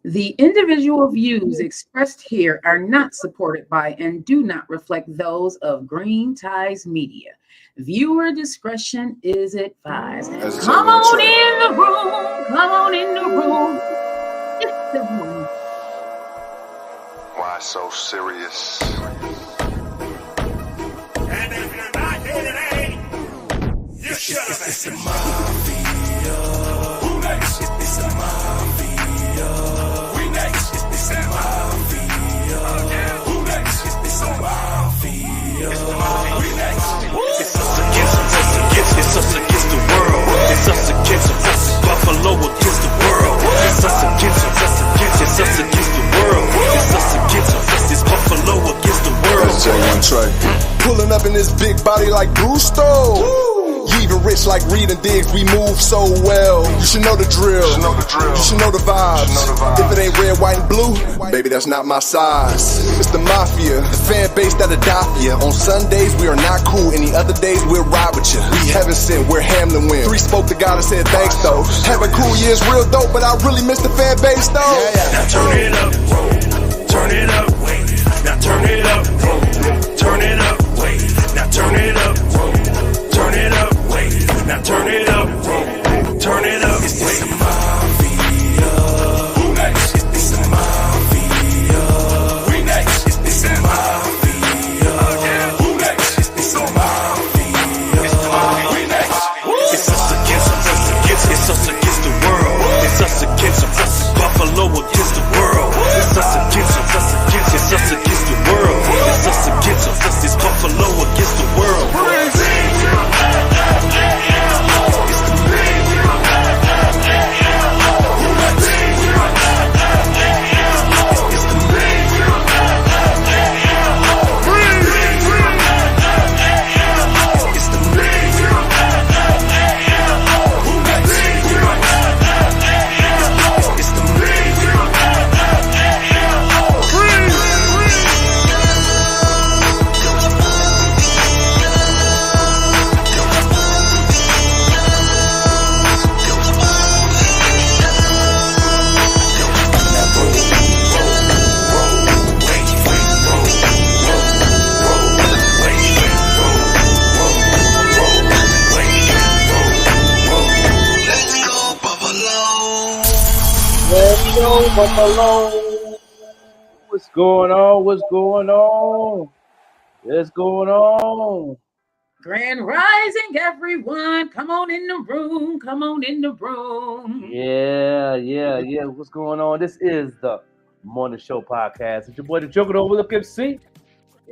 The individual views expressed here are not supported by and do not reflect those of Green Ties Media. Viewer discretion is advised. As a Come table on on track. in the room. Come on in the room. It's the room. Why so serious? And if you're not here today, you should have been. It's the mafia. Who next? It's the mafia. We next. It's the mafia. Who next? It's the mafia. We next. It's us against the world. It's us against Buffalo against the world. It's us against the world. It's us against it's Buffalo against the world. As a table on track. Pulling up in this big body like Gusto. Even rich like Reed and Diggs, we move so well. You should know the drill. You should know the vibes. If it ain't red, white, and blue, baby, that's not my size. It's the mafia, the fan base that'll die for ya. On Sundays, we are not cool. Any other days, we'll ride with ya. We heaven sent, we're Hamlin win. 3 spoke to God and said thanks though. Having cool years real dope, but I really miss the fan base though. Now turn it up, turn it up, wait. Now turn it up, turn it up, wait. Now turn it up, turn it up, wait. Now turn it up, turn it up, wait. It's the mafia. Who next? It's the mafia. We next. It's the mafia. Who next? It's the mafia. We next. It's us against the world. It's us against Buffalo against the world. It's us against the world. It's us against it's Buffalo against the world. Buffalo. What's going on? What's going on? What's going on? Grand Rising, everyone. Come on in the room. Come on in the room. Yeah. What's going on? This is the Morning Show podcast. It's your boy, the Joker, Overlook MC,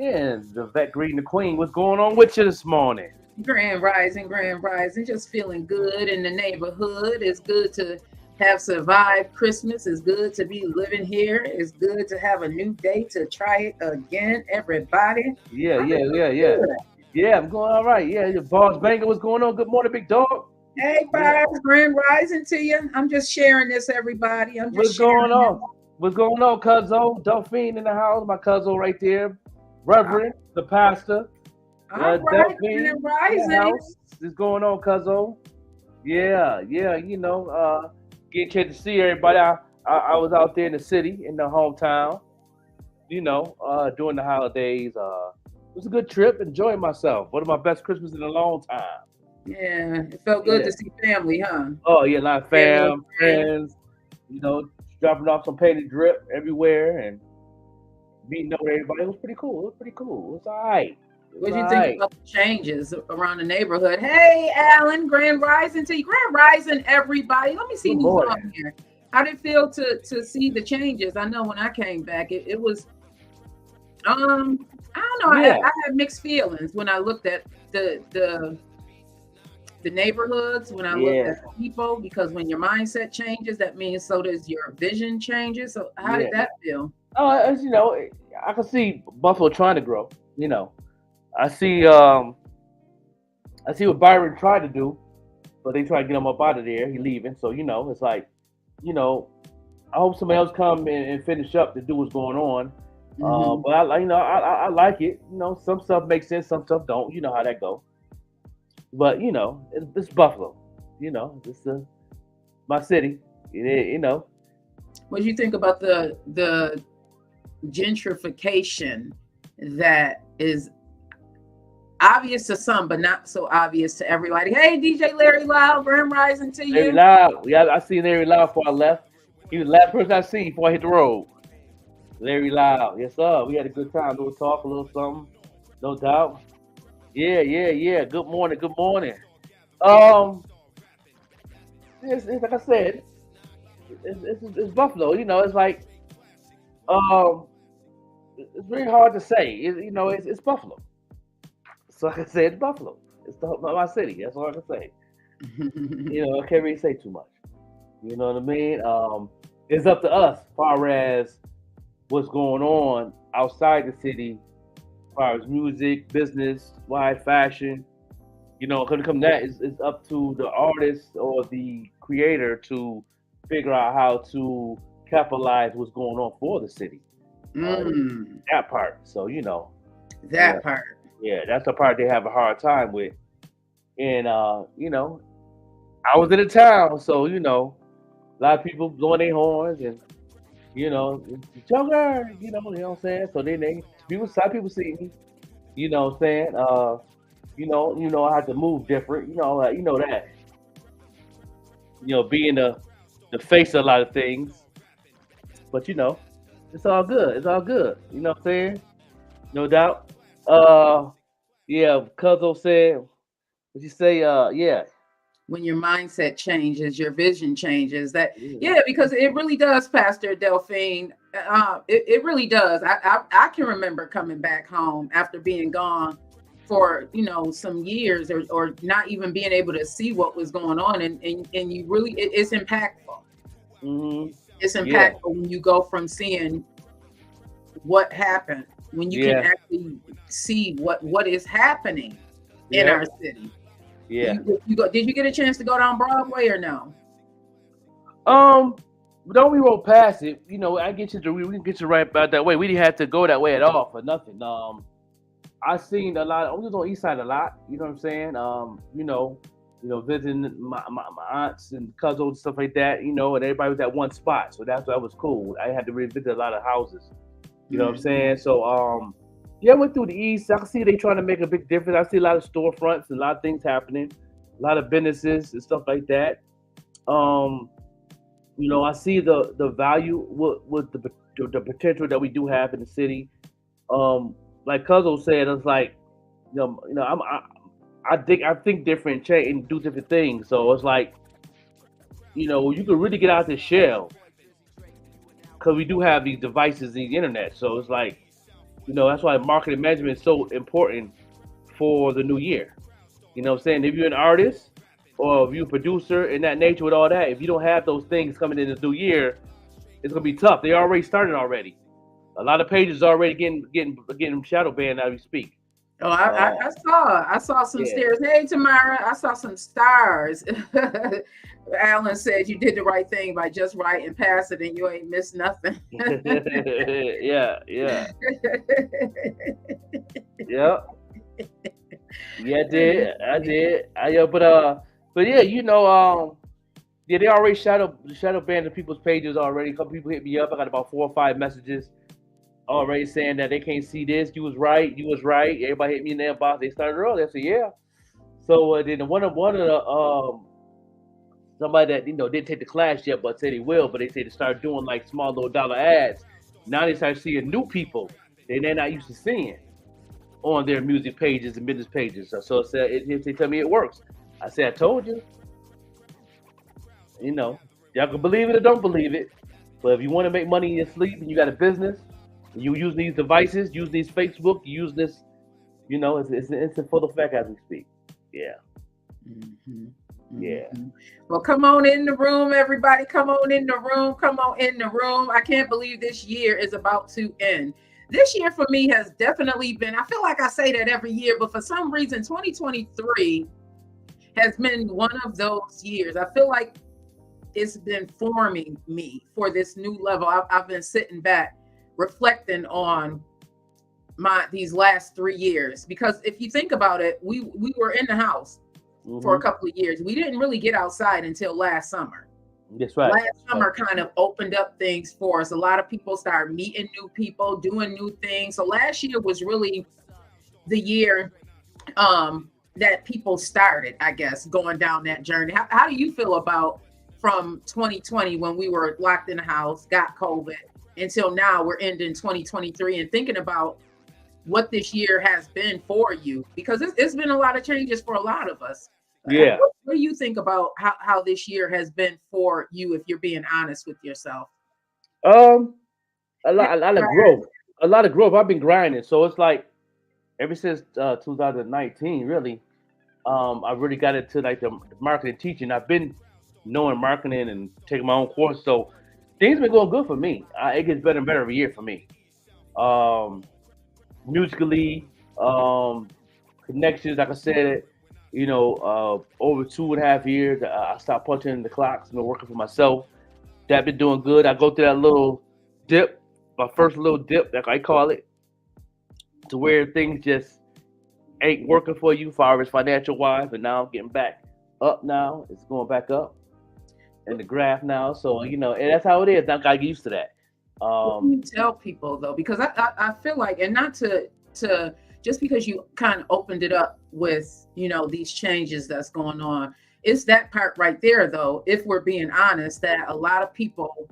and the Vet greeting the Queen. What's going on with you this morning? Grand Rising, Grand Rising. Just feeling good in the neighborhood. It's good to have survived Christmas. It's good to be living here. It's good to have a new day to try it again, everybody. Yeah. I'm going all right. Yeah, your boss Banger, what's going on? Good morning, big dog. Hey, Barbs, Grand Rising to you. I'm just sharing this, everybody. What's going on? What's going on, Cuzzo? Delphine in the house, my Cuzzo right there. Reverend, the pastor. All right, Delphine Grand Rising. What's going on, Cuzzo? Yeah, you know, getting a chance to see everybody. I was out there in the city, in the hometown, you know, during the holidays. It was a good trip, enjoying myself. One of my best Christmas in a long time. Yeah, it felt good to see family, huh? Oh, yeah, a lot of fam, friends, you know, dropping off some painted drip everywhere and meeting up with everybody. It was pretty cool. It was all right. What do you think about the changes around the neighborhood? Hey, Alan, Grand Rising to you. Grand Rising, everybody. Let me see who's on here. How did it feel to see the changes? I know when I came back, it was, I don't know. Yeah. I had mixed feelings when I looked at the neighborhoods, when I looked at people, because when your mindset changes, that means so does your vision changes. So how did that feel? As you know, I can see Buffalo trying to grow, you know. I see what Byron tried to do, but they tried to get him up out of there. He leaving, so you know it's like, you know, I hope somebody else come and finish up to do what's going on. Mm-hmm. But I like it. You know, some stuff makes sense, some stuff don't. You know how that go. But you know, it's Buffalo. You know, it's my city. You know, What do you think about the gentrification that is obvious to some, but not so obvious to everybody? Hey, DJ Larry Loud, Grand Rising to you. Larry Loud. Yeah, I seen Larry Loud before I left. He was the last person I seen before I hit the road. Larry Loud. Yes, sir. We had a good time. A little talk, a little something. No doubt. Yeah. Good morning. It's like I said, it's Buffalo. You know, it's like, it's very hard to say. It's Buffalo. So like I said, it's Buffalo. It's my city. That's all I can say. I can't really say too much. You know what I mean? It's up to us as far as what's going on outside the city, as far as music, business, fashion. Come that is up to the artist or the creator to figure out how to capitalize what's going on for the city. That part. So that part. Yeah, that's the part they have a hard time with. And I was in the town, so a lot of people blowing their horns and Joker, you know what I'm saying? So then some people see me, you know what I'm saying? I have to move different, that. Being the face of a lot of things. But it's all good. It's all good. You know what I'm saying? No doubt. Cuzzo said, what you say? Yeah. When your mindset changes, your vision changes. Because it really does, Pastor Delphine. It really does. I can remember coming back home after being gone for some years or not even being able to see what was going on, and you really it's impactful. Mm-hmm. It's impactful when you go from seeing what happened, when you can actually see what is happening in our city. Yeah. Did you get a chance to go down Broadway or no? Don't we roll past it? We can get you right about that way. We didn't have to go that way at all for nothing. I seen a lot. I was on the East Side a lot. You know what I'm saying? Visiting my aunts and cousins and stuff like that. And everybody was at one spot, so that was cool. I had to revisit a lot of houses. You know what I'm saying? So I went through the East. I can see they trying to make a big difference. I see a lot of storefronts and a lot of things happening, a lot of businesses and stuff like that. I see the value with the potential that we do have in the city. Like Cuzzo said, it's like, I think different, change and do different things. So it's like, you can really get out this shell because we do have these devices, the internet. So it's like, that's why marketing management is so important for the new year. You know what I'm saying? If you're an artist or if you're a producer in that nature with all that, if you don't have those things coming in the new year, it's gonna be tough. They already started already. A lot of pages already getting shadow banned as we speak. Oh, I saw some stars. Hey, Tamara, I saw some stars. Alan said you did the right thing by just writing past it and you ain't missed nothing. Yeah. Yeah, I did. But yeah, they already shadow banned the people's pages already. A couple people hit me up. I got about 4 or 5 messages already saying that they can't see this. You was right. Everybody hit me in their box. They started early. I said, yeah. So then one of the somebody that didn't take the class yet, but said he will. But they said to start doing like small little dollar ads. Now they start seeing new people they're not used to seeing on their music pages and business pages. So they tell me it works. I said, I told you. Y'all can believe it or don't believe it. But if you want to make money in your sleep and you got a business, you use these devices, use these Facebook, use this, it's an instant full effect as we speak. Yeah. Mm-hmm. Yeah. Well, come on in the room, everybody. Come on in the room. I can't believe this year is about to end. This year for me has definitely been, I feel like I say that every year, but for some reason, 2023 has been one of those years. I feel like it's been forming me for this new level. I've been sitting back reflecting on these last 3 years, because if you think about it, we were in the house for a couple of years. We didn't really get outside until last summer. That's right. Last summer kind of opened up things for us. A lot of people started meeting new people, doing new things. So last year was really the year that people started, I guess, going down that journey. How do you feel about from 2020 when we were locked in the house, got COVID, until now we're ending 2023 and thinking about what this year has been for you? Because it's been a lot of changes for a lot of us. Yeah. What do you think about how this year has been for you, if you're being honest with yourself? A lot of growth. A lot of growth. I've been grinding. So it's like ever since 2019, really, I really got into like the marketing teaching. I've been knowing marketing and taking my own course. So things been going good for me. It gets better and better every year for me. Um, Musically, connections, like I said, over 2.5 years, I stopped punching in the clocks and been working for myself. That been doing good. I go through that little dip, my first little dip, like I call it, to where things just ain't working for you, far as financial wise. But now I'm getting back up. Now it's going back up in the graph now. So and that's how it is. I got used to that. What do you tell people though? Because I feel like, and not to just because you kind of opened it up with these changes that's going on, it's that part right there though, if we're being honest, that a lot of people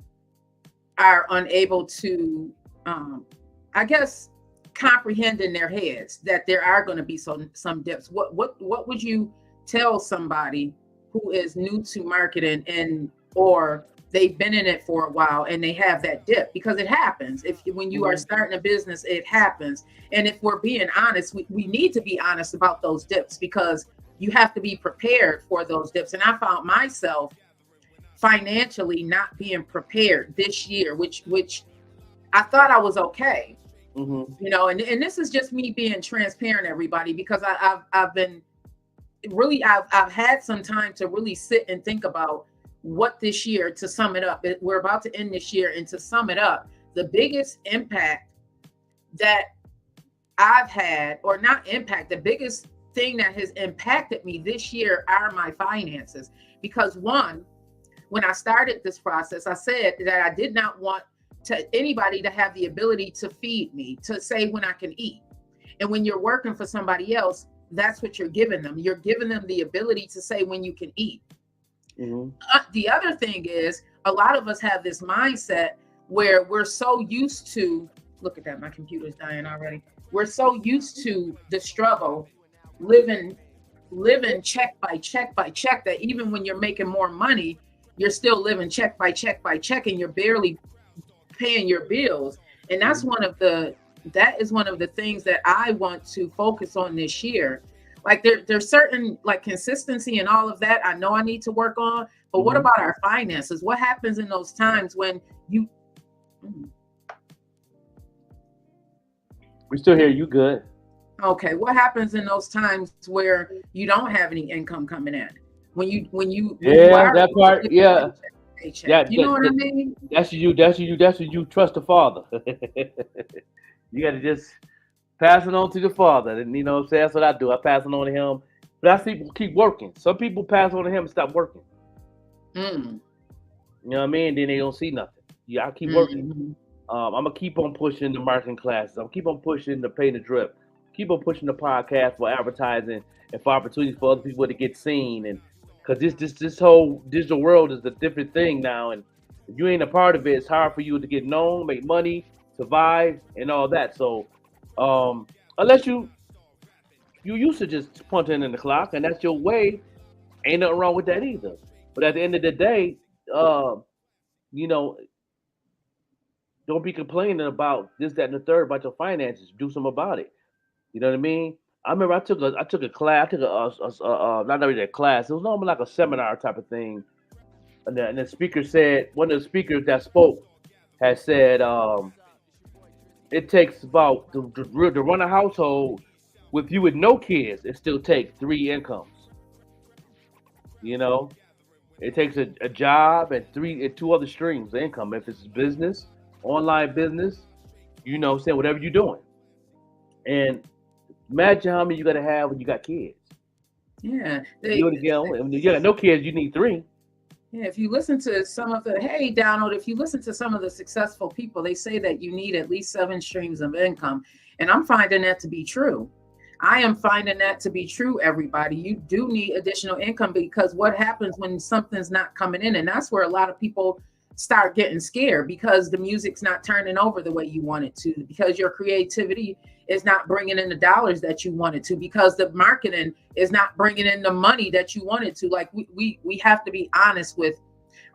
are unable to I guess comprehend in their heads that there are going to be some dips. What would you tell somebody who is new to marketing or they've been in it for a while and they have that dip? Because it happens. When you are starting a business, it happens. And if we're being honest, we need to be honest about those dips, because you have to be prepared for those dips. And I found myself financially not being prepared this year, which I thought I was okay. And this is just me being transparent, everybody, because I've been really, I've had some time to really sit and think about what this year, to sum it up, we're about to end this year, and to sum it up, the biggest impact that I've had, or not impact, the biggest thing that has impacted me this year are my finances. Because one, when I started this process, I said that I did not want anybody to have the ability to feed me, to say when I can eat. And when you're working for somebody else, that's what you're giving them. You're giving them the ability to say when you can eat. The other thing is, a lot of us have this mindset where we're so used to, look at that, my computer's dying already. We're so used to the struggle, living check by check by check, that even when you're making more money, you're still living check by check by check, and you're barely paying your bills. And that's that is one of the things that I want to focus on this year. Like there's certain like consistency and all of that I know I need to work on, but what about our finances? What happens in those times when you We still hear you good. Okay, what happens in those times where you don't have any income coming in? When you that part, yeah. Paycheck. You know what I mean? That's you trust the Father. You got to just pass it on to the Father. And what I'm saying? That's what I do. I pass it on to him. But I see people keep working. Some people pass on to him and stop working. You know what I mean? Then they don't see nothing. Yeah, I keep working. I'm going to keep on pushing the marketing classes. I'm keep on pushing the pay the drip. Keep on pushing the podcast for advertising and for opportunities for other people to get seen. And because this whole digital world is a different thing now. And if you ain't a part of it, it's hard for you to get known, make money, survive, and all that. So unless you used to just punching in the clock, and that's your way, ain't nothing wrong with that either. But at the end of the day, don't be complaining about this, that, and the third about your finances. Do something about it. You know what I mean? I remember I took a class. I took not really a class. It was normally like a seminar type of thing. And the speaker said, one of the speakers that spoke had said, it takes about to run a household with you with no kids. It still takes 3 incomes. It takes a job and 2 other streams of income. If it's business, online business, saying whatever you're doing. And imagine how many you got to have when you got kids. Yeah. When you got no kids, you need 3. Yeah, if you listen to some of the, hey, Donald, if you listen to some of the successful people, they say that you need at least 7 streams of income. And I'm finding that to be true. I am finding that to be true, everybody. You do need additional income because what happens when something's not coming in? And that's where a lot of people start getting scared because the music's not turning over the way you want it to, because your creativity is not bringing in the dollars that you want it to, because the marketing is not bringing in the money that you want it to. Like we have to be honest with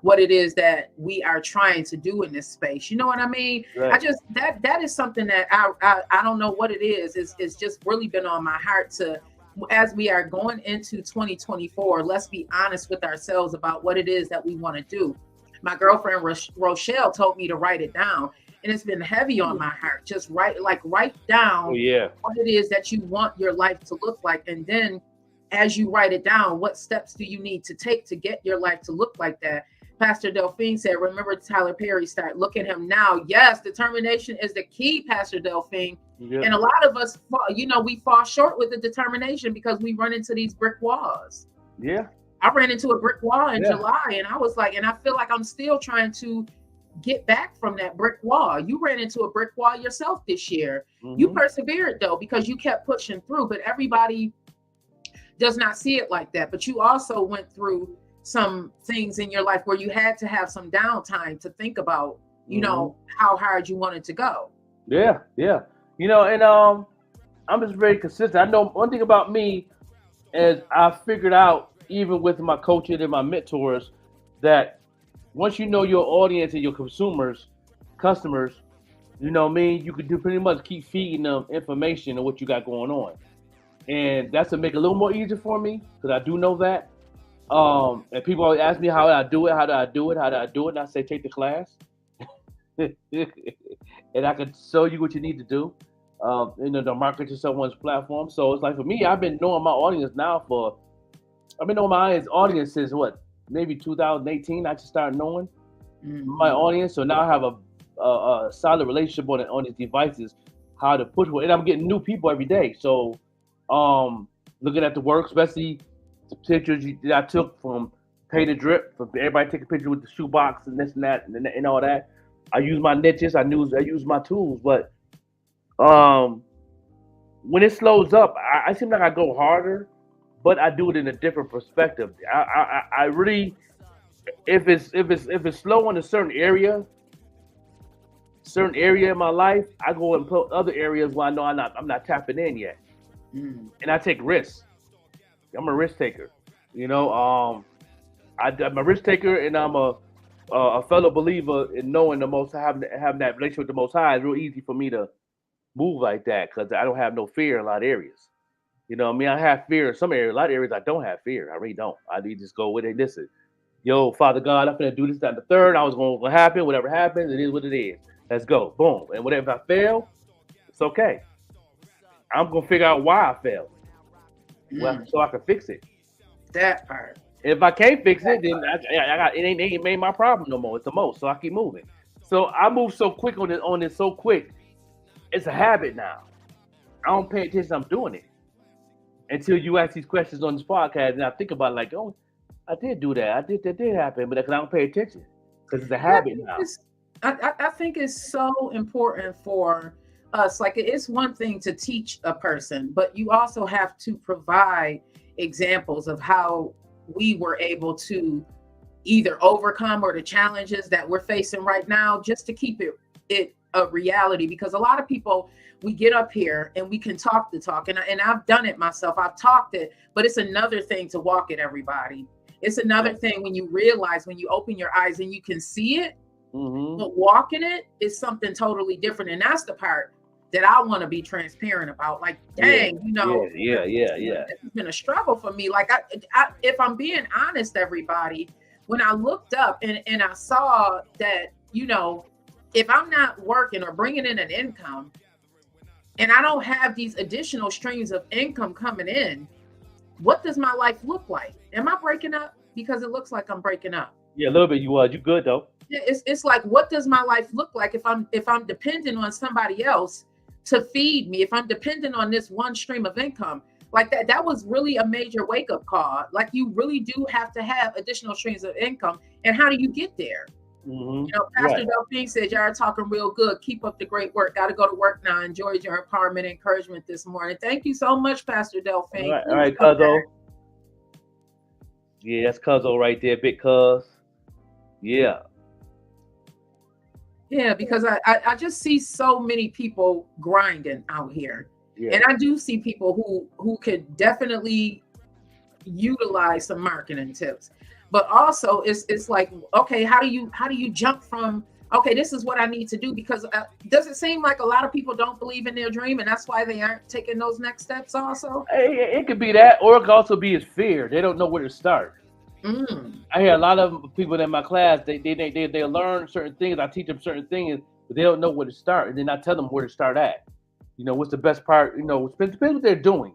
what it is that we are trying to do in this space. You know what I mean? Right. I just that is something that I don't know what it is. It's just really been on my heart to, as we are going into 2024, let's be honest with ourselves about what it is that we want to do. My girlfriend Rochelle told me to write it down, and it's been heavy on my heart. Just write down what it is that you want your life to look like, and then as you write it down, what steps do you need to take to get your life to look like that? Pastor Delphine said, remember Tyler Perry, start look at him now. Yes, determination is the key, Pastor Delphine. Yep. And a lot of us, we fall short with the determination because we run into these brick walls. Yeah. I ran into a brick wall in July, and I was like, and I feel like I'm still trying to get back from that brick wall. You ran into a brick wall yourself this year. Mm-hmm. You persevered though, because you kept pushing through, but everybody does not see it like that. But you also went through some things in your life where you had to have some downtime to think about, know, how hard you wanted to go. Yeah. And I'm just very consistent. I know one thing about me is I figured out, even with my coaching and my mentors, that once you know your audience and your customers, you know what I mean, you can do pretty much keep feeding them information of what you got going on. And that's to make it a little more easier for me, because I do know that. And people always ask me how do I do it, and I say take the class. And I can show you what you need to do, to market to someone's platform. So it's like, for me, I've been knowing my audience since what, maybe 2018. I just started knowing my audience. So now I have a solid relationship on these devices, how to push, and I'm getting new people every day. So looking at the work, especially the pictures that I took from Pay to Drip, for everybody take a picture with the shoebox and this and that and all that. I use my niches, I use my tools, but when it slows up, I seem like I go harder, but I do it in a different perspective. I really, if it's slow in a certain area in my life, I go and put other areas where I know I'm not tapping in yet, and I take risks. I'm a risk taker, I'm a risk taker, and I'm a fellow believer in knowing the Most, having that relationship with the Most High. Is real easy for me to move like that because I don't have no fear in a lot of areas. You know what I mean? I have fear in some areas. A lot of areas I don't have fear. I really don't. I need to just go with it. Listen, yo, Father God, I'm gonna do this, that, and the third. I was going to happen. Whatever happens, it is what it is. Let's go. Boom. And whatever I fail, it's okay. I'm gonna figure out why I failed. So I can fix it. That part. If I can't fix it, then it ain't made my problem no more. It's the most. So I keep moving. So I move so quick on this so quick. It's a habit now. I don't pay attention. I'm doing it until you ask these questions on this podcast, and I think about it like, oh, I did do that. That did happen, but I don't pay attention because it's a habit now. I think it's so important for us. Like, it's one thing to teach a person, but you also have to provide examples of how we were able to either overcome or the challenges that we're facing right now, just to keep it a reality. Because a lot of people, we get up here and we can talk the talk, and I've done it myself. I've talked it, but it's another thing to walk it, everybody. It's another thing when you realize, when you open your eyes and you can see it, but walking it is something totally different. And that's the part that I want to be transparent about. Like, dang, Yeah. It's been a struggle for me. Like, I if I'm being honest, everybody, when I looked up and I saw that, if I'm not working or bringing in an income, and I don't have these additional streams of income coming in, what does my life look like? Am I breaking up? Because it looks like I'm breaking up. Yeah, a little bit. You good though. Yeah, it's like, what does my life look like if I'm dependent on somebody else to feed me? If I'm dependent on this one stream of income, Like that was really a major wake-up call. Like you really do have to have additional streams of income. And how do you get there? Mm-hmm. You know, Pastor Delphine said, y'all are talking real good. Keep up the great work. Got to go to work now. Enjoyed your empowerment and encouragement this morning. Thank you so much, Pastor Delphine. All right, Cuzzo. Yeah, that's Cuzzo right there, big Cuz. Yeah. Yeah, because I just see so many people grinding out here. Yeah. And I do see people who could definitely utilize some marketing tips. But also it's like, okay, how do you jump from, okay, this is what I need to do? Because does it seem like a lot of people don't believe in their dream and that's why they aren't taking those next steps also? It could be that, or it could also be his fear. They don't know where to start. I hear a lot of people in my class, they learn certain things. I teach them certain things, but they don't know where to start. And then I tell them where to start at. You know, what's the best part? You know, depends what they're doing.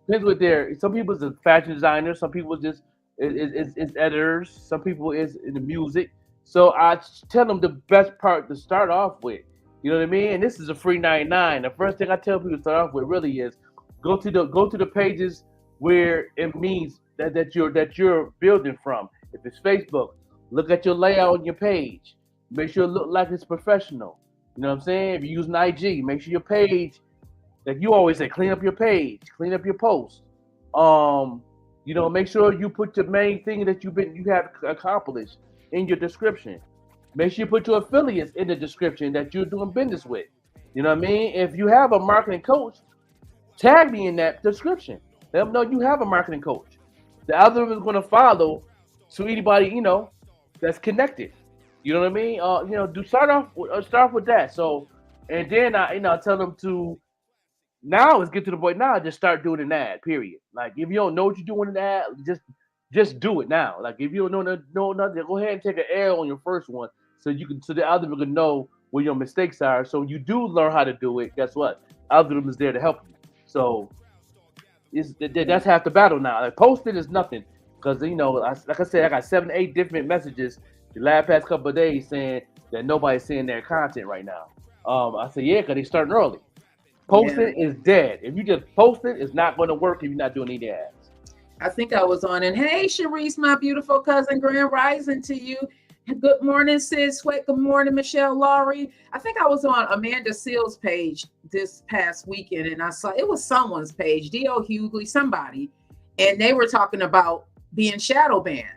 Depends what some people is a fashion designer, some people just is editors, some people is in the music. So I tell them the best part to start off with. You know what I mean? And this is a free 99. The first thing I tell people to start off with really is go to the pages where it means that you're building from. If it's Facebook, look at your layout on your page. Make sure it look like it's professional. You know what I'm saying? If you're using IG, make sure your page, like you always say, clean up your page, clean up your post. You know, make sure you put the main thing that you have accomplished in your description. Make sure you put your affiliates in the description that you're doing business with. You know what I mean? If you have a marketing coach, tag me in that description. Let them know you have a marketing coach. The algorithm is going to follow to anybody, you know, that's connected. You know what I mean? You know, start off with that. So, and then I tell them to now let's get to the point. Now just start doing an ad. Period. Like if you don't know what you're doing in the ad, just do it now. Like if you don't know nothing, go ahead and take an L on your first one, so the algorithm can know where your mistakes are. So you do learn how to do it. Guess what? Algorithm is there to help you. So that's half the battle now. Like posting is nothing, because you know, like I said, I got 7, 8 different messages the last past couple of days saying that nobody's seeing their content right now. I said, yeah, because they starting early. Posting is dead. If you just post it, it's not going to work if you're not doing any ads. I think I was on, and hey, Sharice, my beautiful cousin, Grand Rising to you. Good morning, Sid Sweat. Good morning, Michelle Laurie. I think I was on Amanda Seals' page this past weekend, and I saw it was someone's page, D.O. Hughley, somebody, and they were talking about being shadow banned.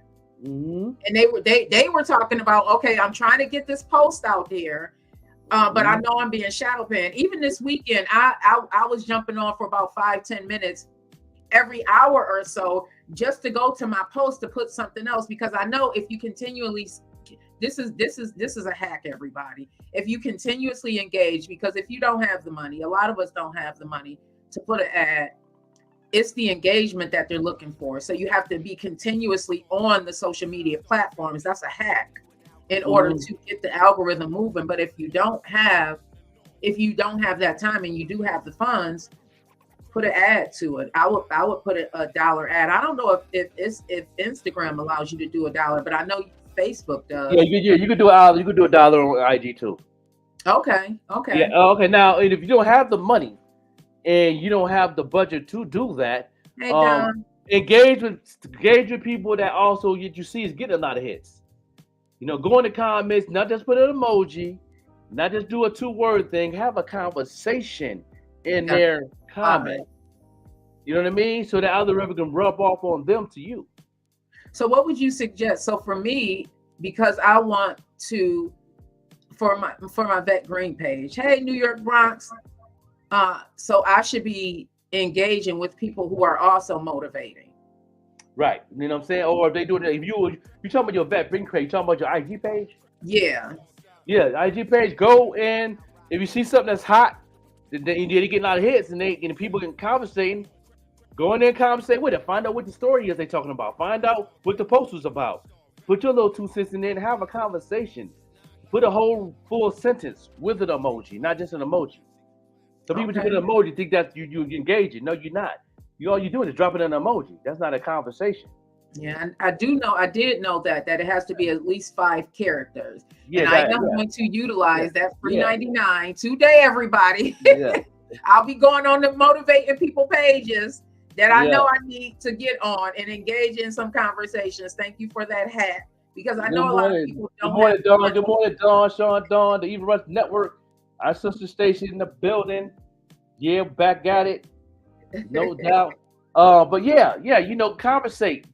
And they were talking about, okay, I'm trying to get this post out there, but I know I'm being shadow banned. Even this weekend, I was jumping on for about 5-10 minutes every hour or so just to go to my post to put something else, because I know if you continually, this is a hack, everybody. If you continuously engage, because if you don't have the money, a lot of us don't have the money to put an ad, it's the engagement that they're looking for. So you have to be continuously on the social media platforms. That's a hack in order to get the algorithm moving. But if you don't have that time and you do have the funds, put an ad to it. I would put a $1 ad. I don't know if Instagram allows you to do $1, but I know Facebook does. Yeah, you could do $1 on IG too. Okay. Yeah. Okay. Now, if you don't have the money and you don't have the budget to do that, hey, Don. engage with people that also you see is getting a lot of hits. You know, go in the comments, not just put an emoji, not just do a 2-word thing. Have a conversation in their comment. You know what I mean? So the algorithm can rub off on them to you. So what would you suggest? So for me, because I want to, for my Vet Green page, hey, New York Bronx. So I should be engaging with people who are also motivating. Right. You know what I'm saying? Or if they do it, if you're talking about your Vet Green page, you talking about your IG page? Yeah. Yeah, IG page. Go and if you see something that's hot, they're getting a lot of hits, and people can conversating. Go in there and conversate with it. Find out what the story is they're talking about. Find out what the post was about. Put your little 2 cents in there and have a conversation. Put a whole full sentence with an emoji, not just an emoji. So people just put an emoji, think that you engaging. No, you're not. All you're doing is dropping an emoji. That's not a conversation. Yeah, and I did know that it has to be at least 5 characters. Yeah, and I am going to utilize that free 99 today, everybody. Yeah. I'll be going on the motivating people pages that I know I need to get on and engage in some conversations. Thank you for that hat, because I know a lot of people don't have. Good morning, Dawn, Sean, Dawn, the Even Rush Network, our sister station in the building. Yeah, back at it, no doubt. But yeah, you know, conversate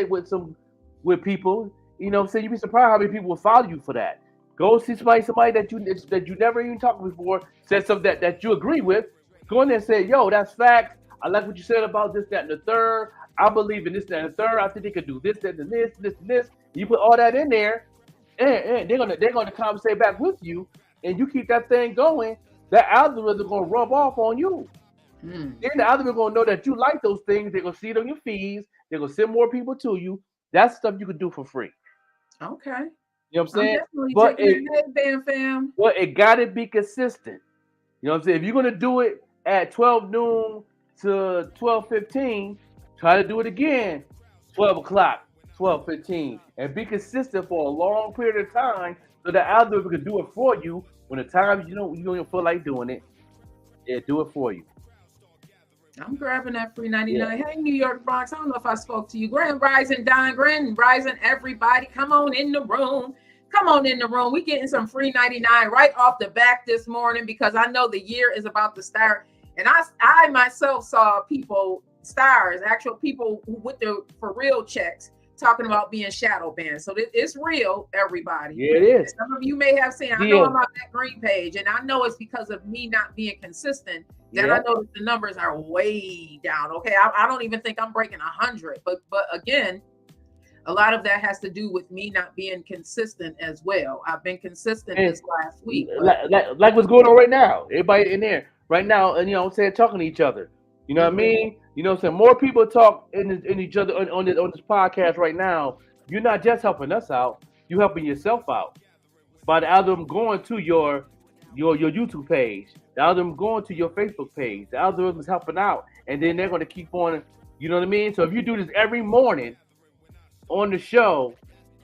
with people. You know what I'm saying? You'd be surprised how many people will follow you for that. Go see somebody that you never even talked to before, said something that you agree with. Go in there and say, yo, that's facts. I like what you said about this, that, and the third. I believe in this, that, and the third. I think they could do this, that, and this. You put all that in there, and they're gonna conversate back with you, and you keep that thing going. That algorithm gonna rub off on you. Then the algorithm gonna know that you like those things. They're gonna see it on your feeds. They're gonna send more people to you. That's stuff you can do for free. Okay. You know what I'm saying? But fam. But it gotta be consistent. You know what I'm saying? If you're gonna do it at 12 noon to 12:15, try to do it again 12 o'clock, 12:15, and be consistent for a long period of time so that algorithm can do it for you when the time you don't feel like doing it. It do it for you. I'm grabbing that free 99. Hey, New York Bronx. I don't know if I spoke to you. Grand Rising, Don. Grand Rising, everybody. Come on in the room. We getting some free 99 right off the back this morning, because I know the year is about to start. And I myself saw people, actual people with the for real checks, talking about being shadow banned. So it's real, everybody. Yeah, it is. Some of you may have seen, I know I'm on that green page, and I know it's because of me not being consistent that I know that the numbers are way down. Okay, I don't even think I'm breaking 100, but again, a lot of that has to do with me not being consistent as well. I've been consistent this last week. Like what's going on right now. Everybody in there right now, and you know what I'm saying, talking to each other. You know what I mean? You know what I'm saying? More people talk in each other on this podcast right now. You're not just helping us out, you're helping yourself out. By the algorithm going to your YouTube page, the algorithm going to your Facebook page, the algorithm is helping out, and then they're going to keep on, you know what I mean? So if you do this every morning on the show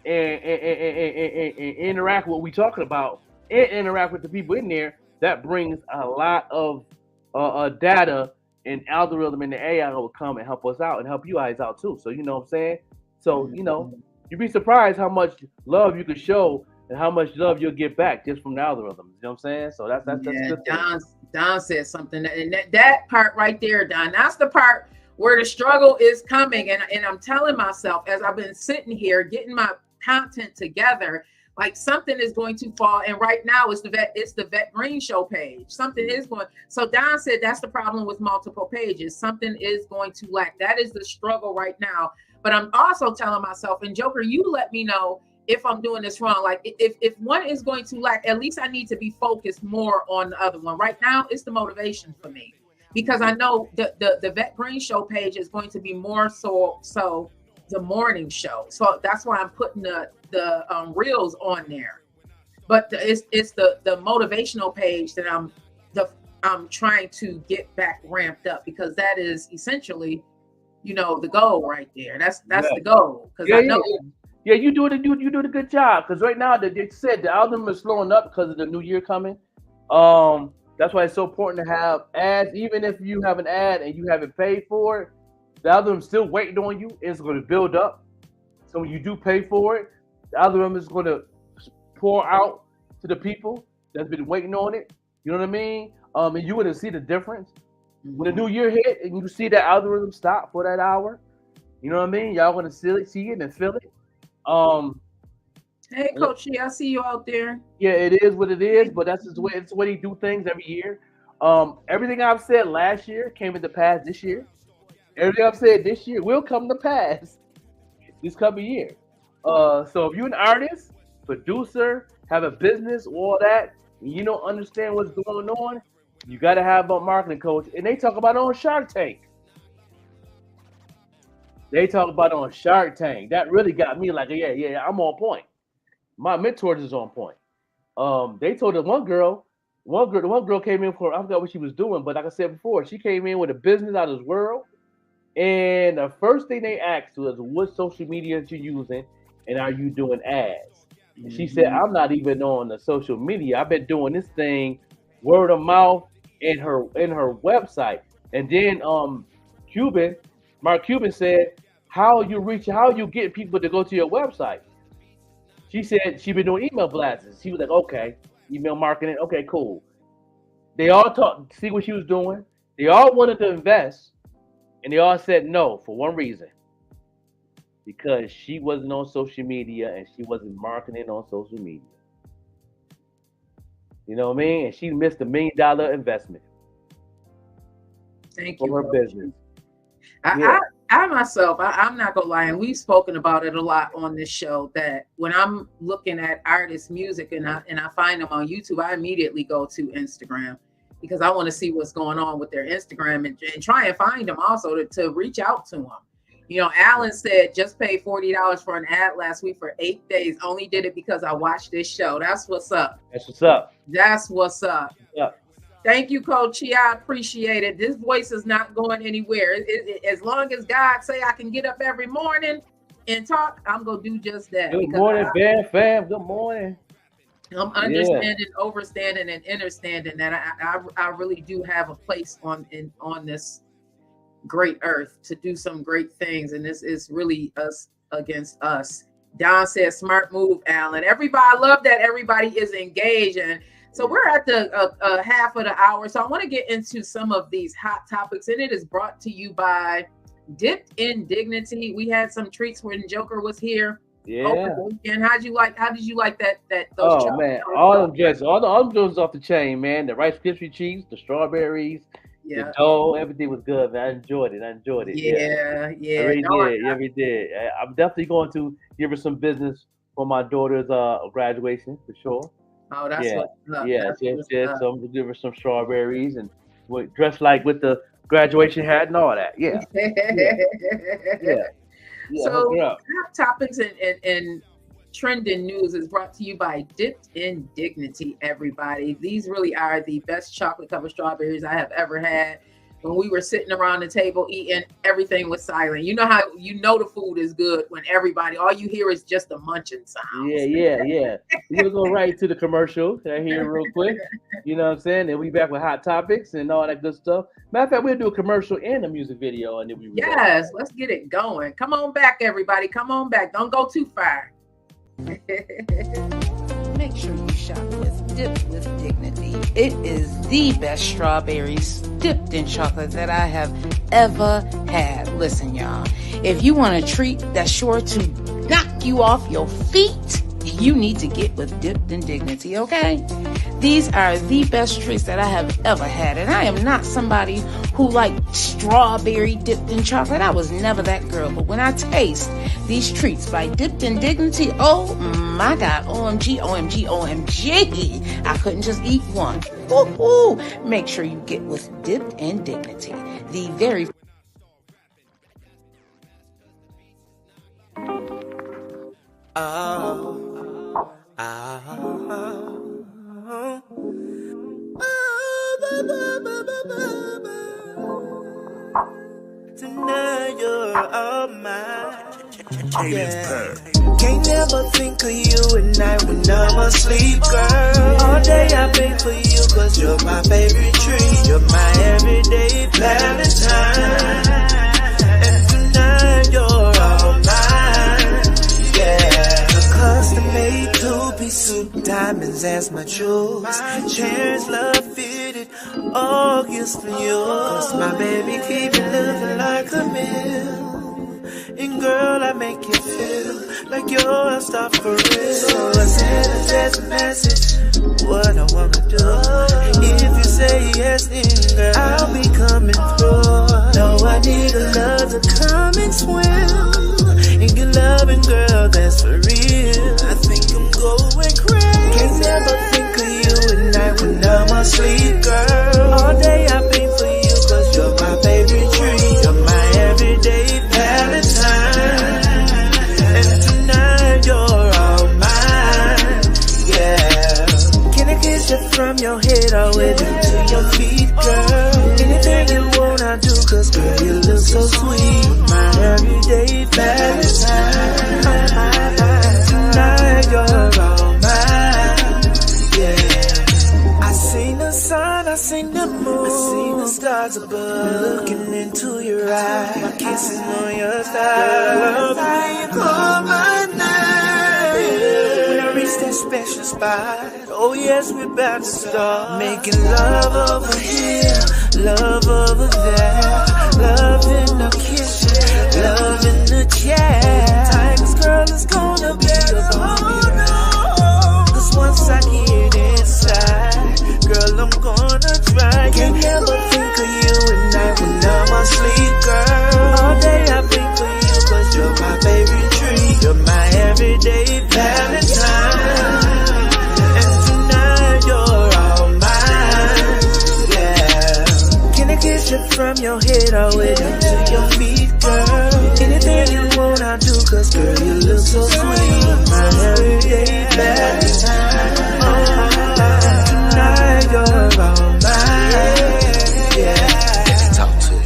and interact with what we're talking about and interact with the people in there, that brings a lot of data and algorithm and the AI will come and help us out and help you guys out too. So you know what I'm saying? So you know, you'd be surprised how much love you can show and how much love you'll get back just from the algorithm. You know what I'm saying? So that's good. Don said something, and that part right there, Don, that's the part where the struggle is coming. And I'm telling myself, as I've been sitting here getting my content together, like something is going to fall. And right now it's the VETTE Green Show page. Something is going. So Don said that's the problem with multiple pages. Something is going to lack. That is the struggle right now. But I'm also telling myself, and Joker, you let me know if I'm doing this wrong. Like if one is going to lack, at least I need to be focused more on the other one. Right now, it's the motivation for me, because I know the VETTE Green Show page is going to be more so the morning show. So that's why I'm putting the reels on there. But it's the motivational page that I'm trying to get back ramped up, because that is essentially, you know, the goal right there. That's the goal. Because I know. Yeah, you doing a good job. Because right now, they said the algorithm is slowing up because of the new year coming. That's why it's so important to have ads. Even if you have an ad and you haven't paid for it, the algorithm's still waiting on you. It's going to build up. So when you do pay for it, the algorithm is going to pour out to the people that's been waiting on it. You know what I mean? And you're going to see the difference. When the new year hit and you see that algorithm stop for that hour, you know what I mean? Y'all going to see it and feel it. Hey, Coach G, I see you out there. Yeah, it is what it is, but that's just the way, it's the way he do things every year. Everything I've said last year came into pass this year. Everything I've said this year will come to pass this coming year. So if you're an artist, producer, have a business, all that, and you don't understand what's going on, you got to have a marketing coach. And they talk about it on Shark Tank. That really got me like, yeah, I'm on point. My mentors is on point. They told the one girl came in for, I forgot what she was doing, but like I said before, she came in with a business out of this world. And the first thing they asked was, what social media are you using and are you doing ads? And she said, I'm not even on the social media. I've been doing this thing word of mouth in her website. And then Mark Cuban said, how you getting people to go to your website? She said she been doing email blasts. She was like, okay, email marketing, okay, cool. They all talked, see what she was doing. They all wanted to invest, and they all said no for one reason. Because she wasn't on social media and she wasn't marketing on social media. You know what I mean? And she missed $1 million investment. Thank you for her business. I myself, I'm not gonna lie, and we've spoken about it a lot on this show, that when I'm looking at artists' music and I find them on YouTube, I immediately go to Instagram because I want to see what's going on with their Instagram and try and find them also to reach out to them. You know, Alan said just paid $40 for an ad last week for 8 days. Only did it because I watched this show. That's what's up. That's what's up. That's what's up. Yeah. Thank you, Coach. I appreciate it. This voice is not going anywhere. As long as God say I can get up every morning and talk, I'm going to do just that. Good morning, fam. Good morning. I'm understanding, overstanding, and understanding that I really do have a place on this great earth to do some great things. And this is really us against us. Don says, smart move, Alan. Everybody, I love that everybody is engaged. And so we're at the half of the hour. So I want to get into some of these hot topics, and it is brought to you by Dipped in Dignity. We had some treats when Joker was here. Yeah. And how did you like that? Those man, all them drinks off the chain, man. The Rice Krispie treats, the strawberries, the dough, everything was good, man. I enjoyed it. Yeah. I really did. I'm definitely going to give her some business for my daughter's graduation for sure. Oh, that's what's up. Yeah, so I'm gonna give her some strawberries and dressed like with the graduation hat and all that. Yeah. So hot topics and trending news is brought to you by Dipped in Dignity, everybody. These really are the best chocolate covered strawberries I have ever had. When we were sitting around the table eating, everything was silent. You know how the food is good when all you hear is just the munching sound. Yeah. We're gonna go right to the commercial here real quick. You know what I'm saying? And we back with hot topics and all that good stuff. Matter of fact, we'll do a commercial and a music video, and then we let's get it going. Come on back, everybody. Come on back. Don't go too far. Make sure you shop with Dipped with Dignity. It is the best strawberries dipped in chocolate that I have ever had. Listen, y'all, if you want a treat that's sure to knock you off your feet, you need to get with Dipped in Dignity, okay? These are the best treats that I have ever had, and I am not somebody who liked strawberry dipped in chocolate. I was never that girl, but when I taste these treats by Dipped in Dignity, oh my God, OMG, OMG, OMG, I couldn't just eat one. Ooh. Make sure you get with Dipped in Dignity, the very Tonight you're all mine. Yeah. Can't never think of you at night when I'm asleep, girl. All day I beg for you, cause you're my favorite treat. You're my everyday Valentine. And tonight you're all mine. Yeah. A custom-made two-piece suit, diamonds as my jewels. Chairs love fitted, all gifts from you. Cause my baby keep it looking like a meal. And girl, I make you feel like you're a star for real. So I send a text message, what I wanna do. If you say yes, then girl, I'll be coming through. No, I need a love to come and swim in your loving, girl, that's for real. I think I'm going crazy. Can't never think of you at night when I'm asleep, girl. All day I been for you, cause you're my favorite treat. You're my everyday Valentine. And tonight you're all mine. Yeah. Can I kiss you from your head all the way down to your feet, girl? Anything you want, I do, cause girl, you look so sweet. My everyday Valentine. stars above, looking into your eyes, my kisses on your thighs. I call my name when I reach that special spot. Oh yes, we're about to start making love over here, love over there, love in the kitchen, love in the chair. Tiger's girl is gonna be a baby. Cause once I get inside, girl, I'm gonna try. Can't never think of you at night when I'm asleep, girl. All day I think of you cause you're my favorite treat. You're my everyday Valentine. And tonight you're all mine, yeah. Can I kiss you from your head all the way down to your feet, girl? Anything you want I'll do cause girl you look so sweet. You're my everyday Valentine. Tonight you're all mine, yeah. Talk to you.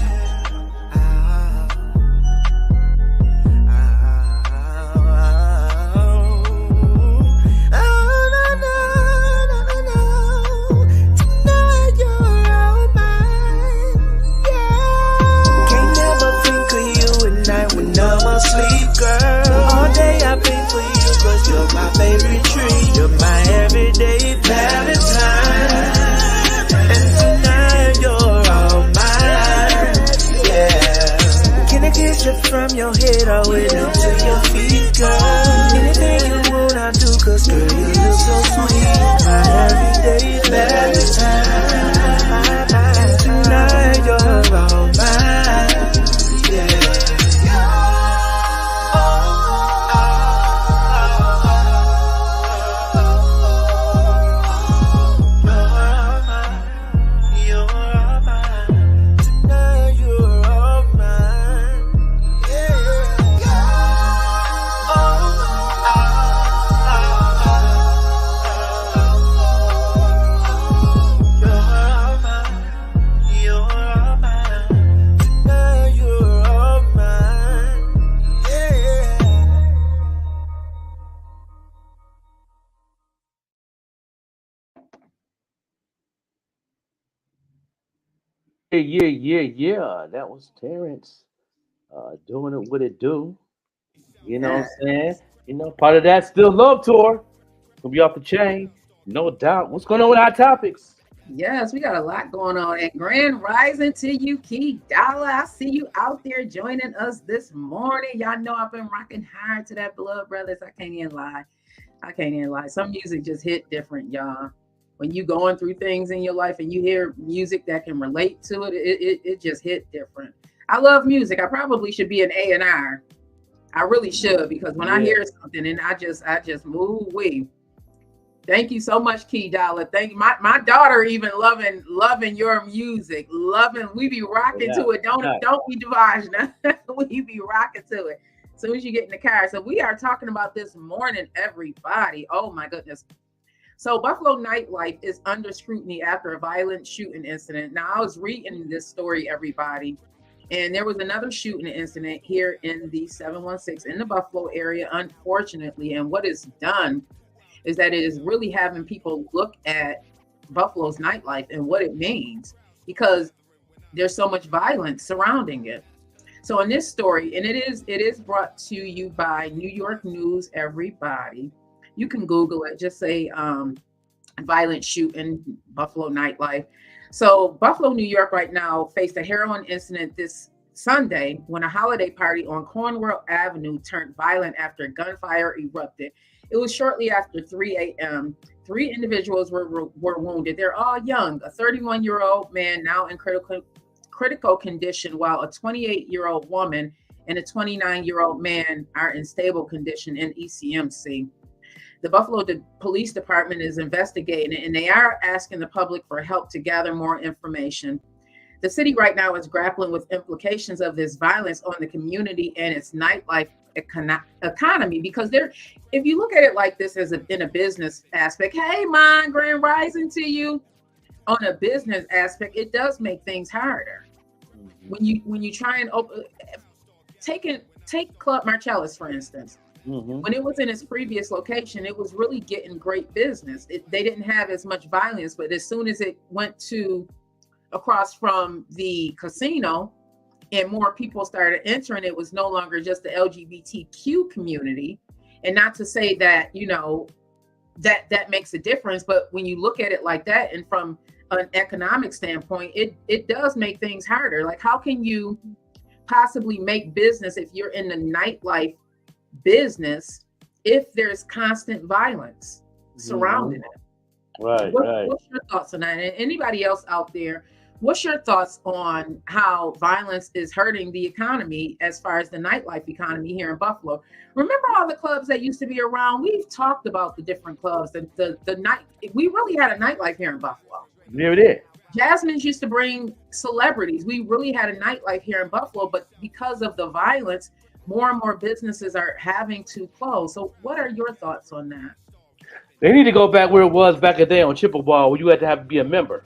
Tonight you're all mine, yeah. Can't never think of you at night when I'm asleep, girl. All day I think for you cause you're my favorite treat. You're my everyday Valentine. And tonight you're all mine, yeah. Can I kiss you from your head all the way down to your feet, girl? Anything you want I'll do cause girl you look so sweet. My everyday Valentine. And tonight you're all mine, yeah. Yeah. That was Terrence doing it what it do. You know what I'm saying? You know, part of that Still Love Tour. Gonna be off the chain. No doubt. What's going on with our topics? Yes, we got a lot going on. And grand rising to you, Key Dollar. I see you out there joining us this morning. Y'all know I've been rocking hard to that Blood Brothers. I can't even lie. Some music just hit different, y'all. When you going through things in your life and you hear music that can relate to it, it just hit different. I love music. I probably should be an A&R. I really should, because when I hear something and I just move away. Thank you so much, Key Dollar. Thank you. My daughter even loving your music. We be rocking to it. Don't we, Devaj? We be rocking to it as soon as you get in the car. So we are talking about this morning, everybody. Oh my goodness. So Buffalo nightlife is under scrutiny after a violent shooting incident. Now, I was reading this story, everybody, and there was another shooting incident here in the 716 in the Buffalo area, unfortunately. And what is done is that it is really having people look at Buffalo's nightlife and what it means, because there's so much violence surrounding it. So in this story, and it is brought to you by New York News, everybody. You can Google it, just say violent shooting, Buffalo nightlife. So Buffalo, New York right now faced a heroin incident this Sunday when a holiday party on Cornwall Avenue turned violent after gunfire erupted. It was shortly after 3 a.m. 3 individuals were wounded. They're all young. A 31-year-old man now in critical condition, while a 28-year-old woman and a 29-year-old man are in stable condition in ECMC. The Buffalo Police Department is investigating, and they are asking the public for help to gather more information. The city right now is grappling with implications of this violence on the community and its nightlife economy, because if you look at it like this in a business aspect, hey, man, grand rising to you. On a business aspect, it does make things harder. When you try and take Club Marcellus, for instance. When it was in its previous location, it was really getting great business. They didn't have as much violence, but as soon as it went to across from the casino and more people started entering, it was no longer just the LGBTQ community. And not to say that, that makes a difference, but when you look at it like that, and from an economic standpoint, it does make things harder. Like, how can you possibly make business if you're in the nightlife business if there's constant violence surrounding it? Right. What's your thoughts on that? And anybody else out there, what's your thoughts on how violence is hurting the economy as far as the nightlife economy here in Buffalo? Remember all the clubs that used to be around? We've talked about the different clubs. The night, we really had a nightlife here in Buffalo. Yeah, we did. Jasmine's used to bring celebrities. We really had a nightlife here in Buffalo, but because of the violence, more and more businesses are having to close. So what are your thoughts on that? They need to go back where it was back in the day on Chippewa, where you had to be a member.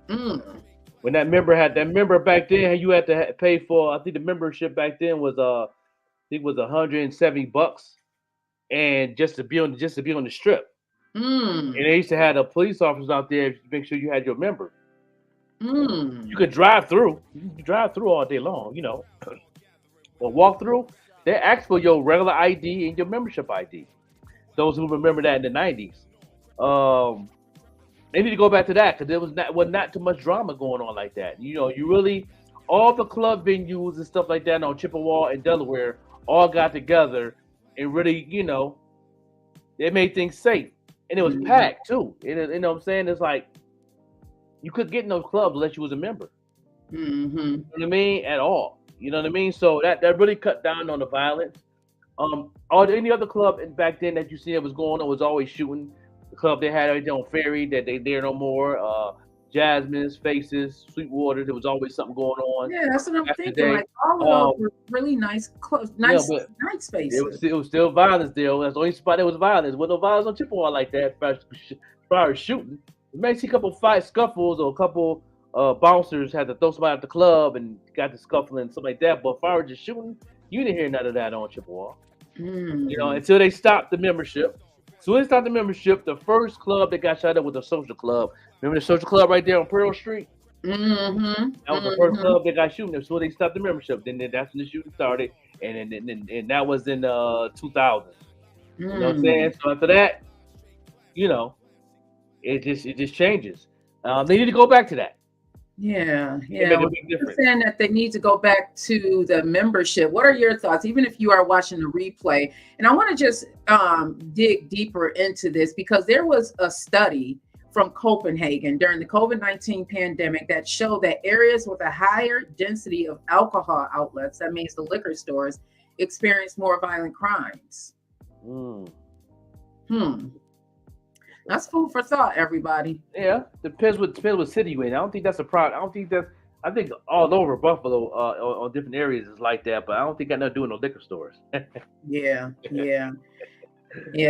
When that member back then, you had to pay for. I think the membership back then was $170, and just to be on the strip. And they used to have the police officers out there to make sure you had your member. You could drive through. You could drive through all day long, But walk through, they ask for your regular ID and your membership ID. Those who remember that in the 90s. They need to go back to that, because there was not too much drama going on like that. You really, all the club venues and stuff like that on Chippewa and Delaware all got together and really, they made things safe. And it was packed too. You know what I'm saying? It's like, you couldn't get in those clubs unless you was a member. You know what I mean? At all. You know what I mean? So that really cut down on the violence. Any other club back then that you see that was going on was always shooting. The club they had on Ferry, that they there no more. Jasmine's, Faces, Sweetwater, there was always something going on. Yeah, that's what I'm thinking. Like, all of those were really nice clubs, nice spaces. It was still violence there. That's the only spot that was violence. There was no violence on Chippewa like that as far as shooting. You may see a couple fight scuffles, or a couple bouncers had to throw somebody at the club and got the scuffling and something like that. But as far as just shooting, you didn't hear none of that on Chippewa. Until they stopped the membership. So when they stopped the membership, the first club that got shot up was the Social Club. Remember the Social Club right there on Pearl Street? That was the first club that got shooting. So they stopped the membership. Then that's when the shooting started, and that was in 2000. You know what I'm saying? So after that, it just changes. They need to go back to that. Yeah. You're saying that they need to go back to the membership. What are your thoughts, even if you are watching the replay? And I want to just dig deeper into this, because there was a study from Copenhagen during the COVID-19 pandemic that showed that areas with a higher density of alcohol outlets, that means the liquor stores, experience more violent crimes. That's food for thought, everybody. Yeah, depends what city you're in. I don't think that's a problem. I think all over Buffalo, on different areas is like that, but I don't think got nothing to do with no liquor stores. Yeah.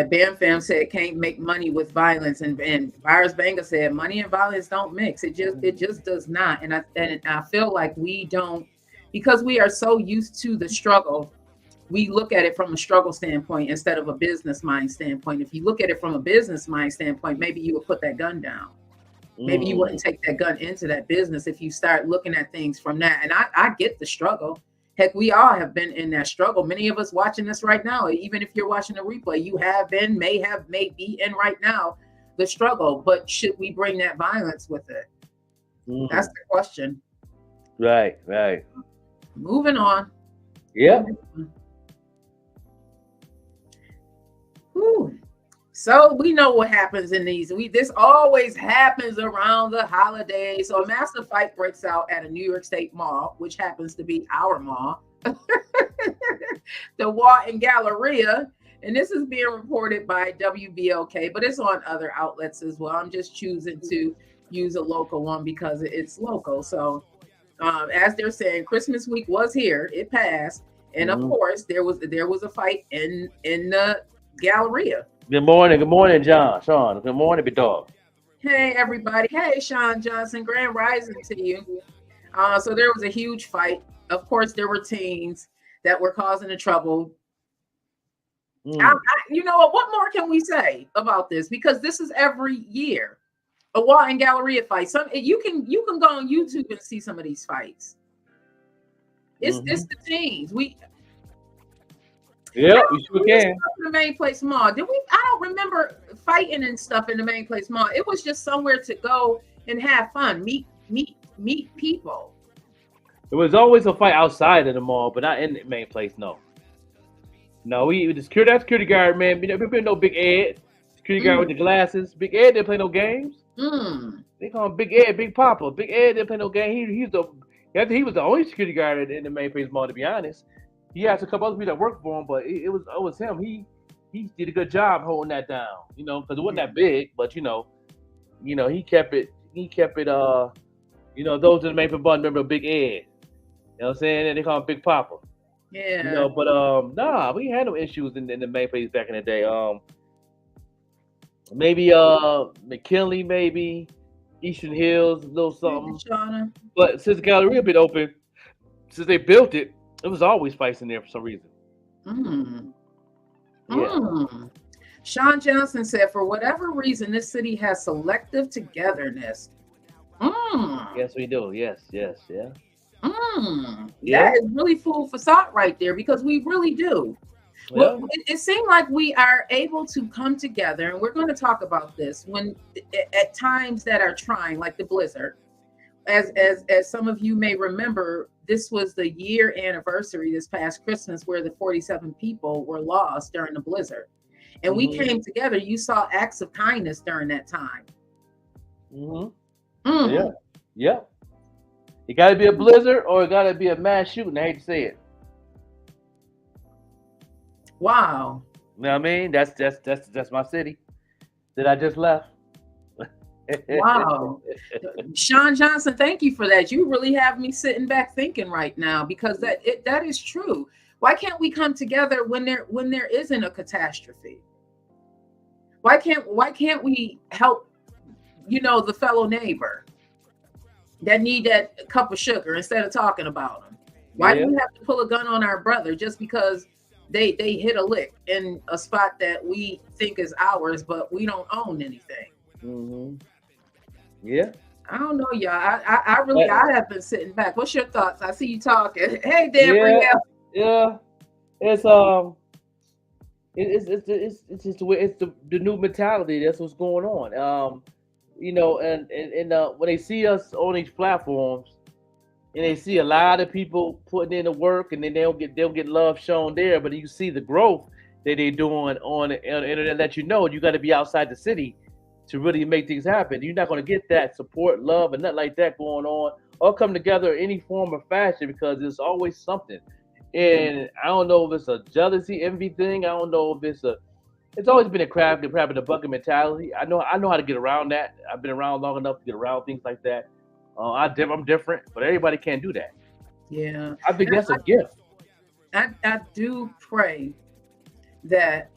Bam Fam said can't make money with violence, and Virus Banger said money and violence don't mix. It just does not. And I feel like we don't, because we are so used to the struggle. We look at it from a struggle standpoint instead of a business mind standpoint. If you look at it from a business mind standpoint, maybe you would put that gun down. Maybe you wouldn't take that gun into that business if you start looking at things from that. And I get the struggle. Heck, we all have been in that struggle. Many of us watching this right now, even if you're watching the replay, you have been, may be in right now the struggle. But should we bring that violence with it? That's the question. Right. Moving on. Yeah. So we know what happens in these. This always happens around the holidays. So a massive fight breaks out at a New York State mall, which happens to be our mall, the Walton Galleria. And this is being reported by WBLK, but it's on other outlets as well. I'm just choosing to use a local one because it's local. So as they're saying, Christmas week was here. It passed. And of course, there was a fight in the Galleria. Good morning, Sean. Good morning, big dog. Hey, everybody. Hey, Sean Johnson. Grand rising to you. So there was a huge fight. Of course, there were teens that were causing the trouble. You know what more can we say about this? Because this is every year. A Walton Galleria fight. You can go on YouTube and see some of these fights. It's the teams. We sure can. The Main Place Mall. Did we? I don't remember fighting and stuff in the Main Place Mall. It was just somewhere to go and have fun, meet people. There was always a fight outside of the mall, but not in the Main Place. No, that security guard, man. There been no Big Ed, security guard with the glasses. Big Ed didn't play no games. They call him Big Ed, Big Papa. Big Ed didn't play no game. He was the only security guard in the Main Place Mall, to be honest. He has a couple other people that worked for him, but it was him. He did a good job holding that down, because it wasn't that big, but he kept it. Those in the Main Place Mall remember Big Ed. You know what I'm saying? And they call him Big Papa. Yeah. But we had no issues in the Main Place back in the day. Maybe McKinley, maybe Eastern Hills, a little something. Shauna. But since the Galleria been open, since they built it, it was always fights in there for some reason. Sean Johnson said, for whatever reason, this city has selective togetherness. Yes, we do. Yes, yeah. That is really food for thought right there, because we really do. Well, it seemed like we are able to come together, and we're going to talk about this when at times that are trying, like the blizzard. As some of you may remember, this was the year anniversary this past Christmas where the 47 people were lost during the blizzard. And we came together. You saw acts of kindness during that time. Yeah. It got to be a blizzard or it got to be a mass shooting. I hate to say it. Wow. You know what I mean? That's my city that I just left. Wow. Sean Johnson, thank you for that. You really have me sitting back thinking right now, because that is true. Why can't we come together when there isn't a catastrophe? Why can't we help, the fellow neighbor that need that cup of sugar instead of talking about them? Why do we have to pull a gun on our brother just because they hit a lick in a spot that we think is ours, but we don't own anything? Yeah. I don't know, y'all. I have been sitting back. What's your thoughts? I see you talking. Hey, Dan. Yeah. It's just the way, it's the new mentality. That's what's going on. And when they see us on these platforms, and they see a lot of people putting in the work, and then they'll get love shown there. But you see the growth that they're doing on the internet. Let you got to be outside the city to really make things happen. You're not going to get that support, love, and nothing like that going on, or come together in any form or fashion, because there's always something. And I don't know if it's a jealousy, envy thing. I don't know if it's always been a crab in the bucket mentality. I know how to get around that. I've been around long enough to get around things like that. I'm different, but everybody can't do that. Yeah. I think that's a gift. I do pray that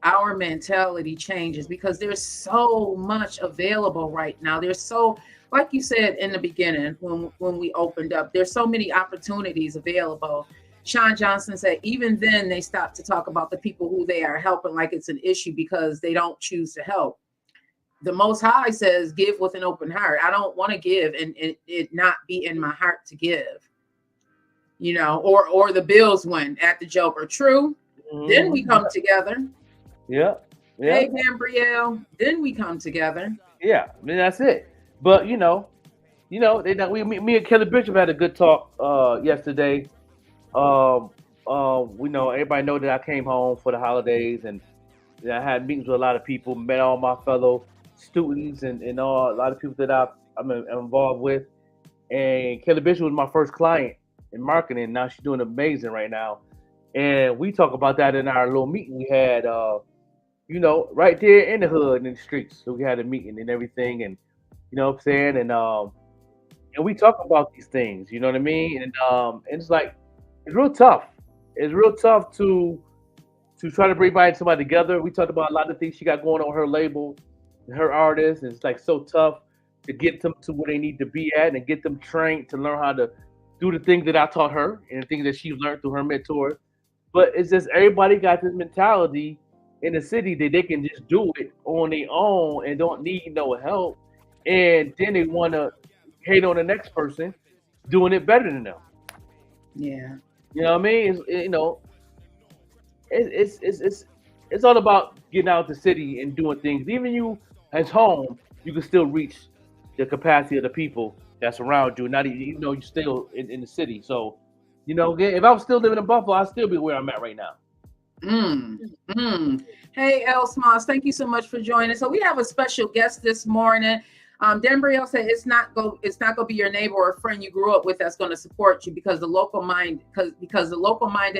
our mentality changes, because there's so much available right now. There's so, like you said in the beginning, when we opened up, there's so many opportunities available. Sean Johnson said, even then they stopped to talk about the people who they are helping like it's an issue because they don't choose to help. The Most High says, give with an open heart. I don't want to give and it not be in my heart to give, or the bills win at the Joker. True. Then we come together. Yeah. Hey, Gabrielle. Then we come together. Yeah. I mean, that's it. But, me and Kelly Bishop had a good talk yesterday. Everybody know that I came home for the holidays, and I had meetings with a lot of people, met all my fellow students and a lot of people that I'm involved with. And Kelly Bishop was my first client in marketing. Now she's doing amazing right now. And we talk about that in our little meeting we had, right there in the hood, in the streets. So we had a meeting and everything, and you know what I'm saying? And we talk about these things, you know what I mean? And it's like, it's real tough. It's real tough to try to bring somebody together. We talked about a lot of things she got going on her label, her artists, and it's like so tough to get them to where they need to be at and get them trained to learn how to do the things that I taught her and the things that she learned through her mentor. But it's just everybody got this mentality in the city that they can just do it on their own and don't need no help. and then they want to hate on the next person doing it better than them. Yeah. You know what I mean? It's all about getting out the city and doing things. Even you as home, you can still reach the capacity of the people that's around you. Not even though you're still in the city. So, again, if I was still living in Buffalo, I'd still be where I'm at right now. Hey, El Smalls, thank you so much for joining. So we have a special guest this morning. Denbrielle said it's not gonna be your neighbor or friend you grew up with that's gonna support you because the local minded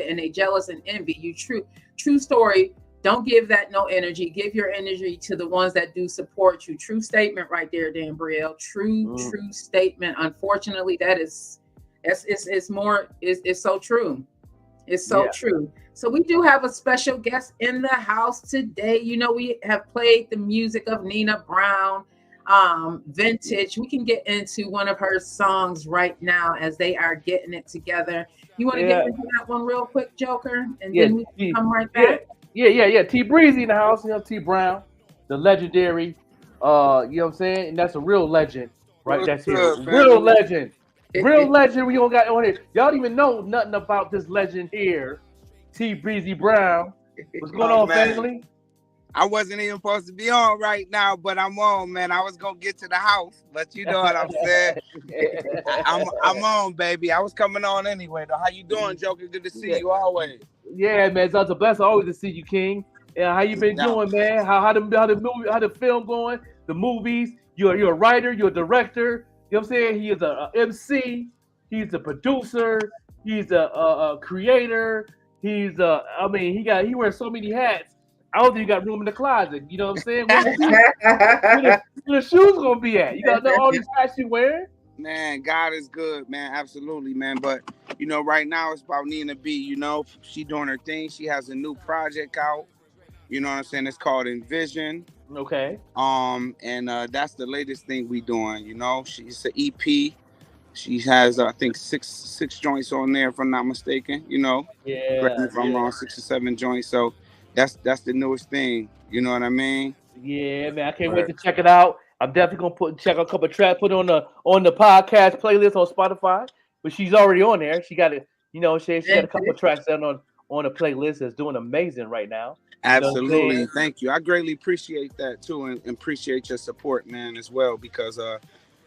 and they jealous and envy you. True story. Don't give that no energy. Give your energy to the ones that do support you. True statement right there, Denbrielle. True statement. Unfortunately, it's so true. It's so true. So we do have a special guest in the house today. We have played the music of Nina Brown, Vintage. We can get into one of her songs right now as they are getting it together. You want to get into that one real quick, Joker? And then we can come right back? Yeah. T Breezy in the house, T Brown, the legendary, you know what I'm saying? And that's a real legend, right? That's here. Real legend. Real legend we don't got on here. Y'all don't even know nothing about this legend here. T Breezy Brown. What's going on, family? I wasn't even supposed to be on right now, but I'm on, man. I was gonna get to the house, but you know what I'm saying. I'm on, baby. I was coming on anyway. Though, how you doing, Joker? Good to see you always. Yeah, man. It's a blessing always to see you, King. Yeah, how you been doing, man? How the film going? The movies. You're a writer. You're a director. You know what I'm saying? He is a MC. He's a producer. He's a creator. He wears so many hats. I don't think you got room in the closet. You know what I'm saying? Where the shoes gonna be at? You got all these hats you wear? Man, God is good, man. Absolutely, man. But right now it's about Nina B. She doing her thing. She has a new project out. You know what I'm saying? It's called Envision. Okay. And that's the latest thing we doing. She's an EP. She has I think six joints on there, if I'm not mistaken. Yeah. Correct me if I'm wrong, 6 or 7 joints. So that's the newest thing. You know what I mean? Yeah, man. I can't wait to check it out. I'm definitely gonna check out a couple of tracks, put it on the podcast playlist on Spotify. But she's already on there. She got it. She got a couple of tracks down on the playlist that's doing amazing right now. Absolutely. Thank you. I greatly appreciate that too, and appreciate your support, man, as well, because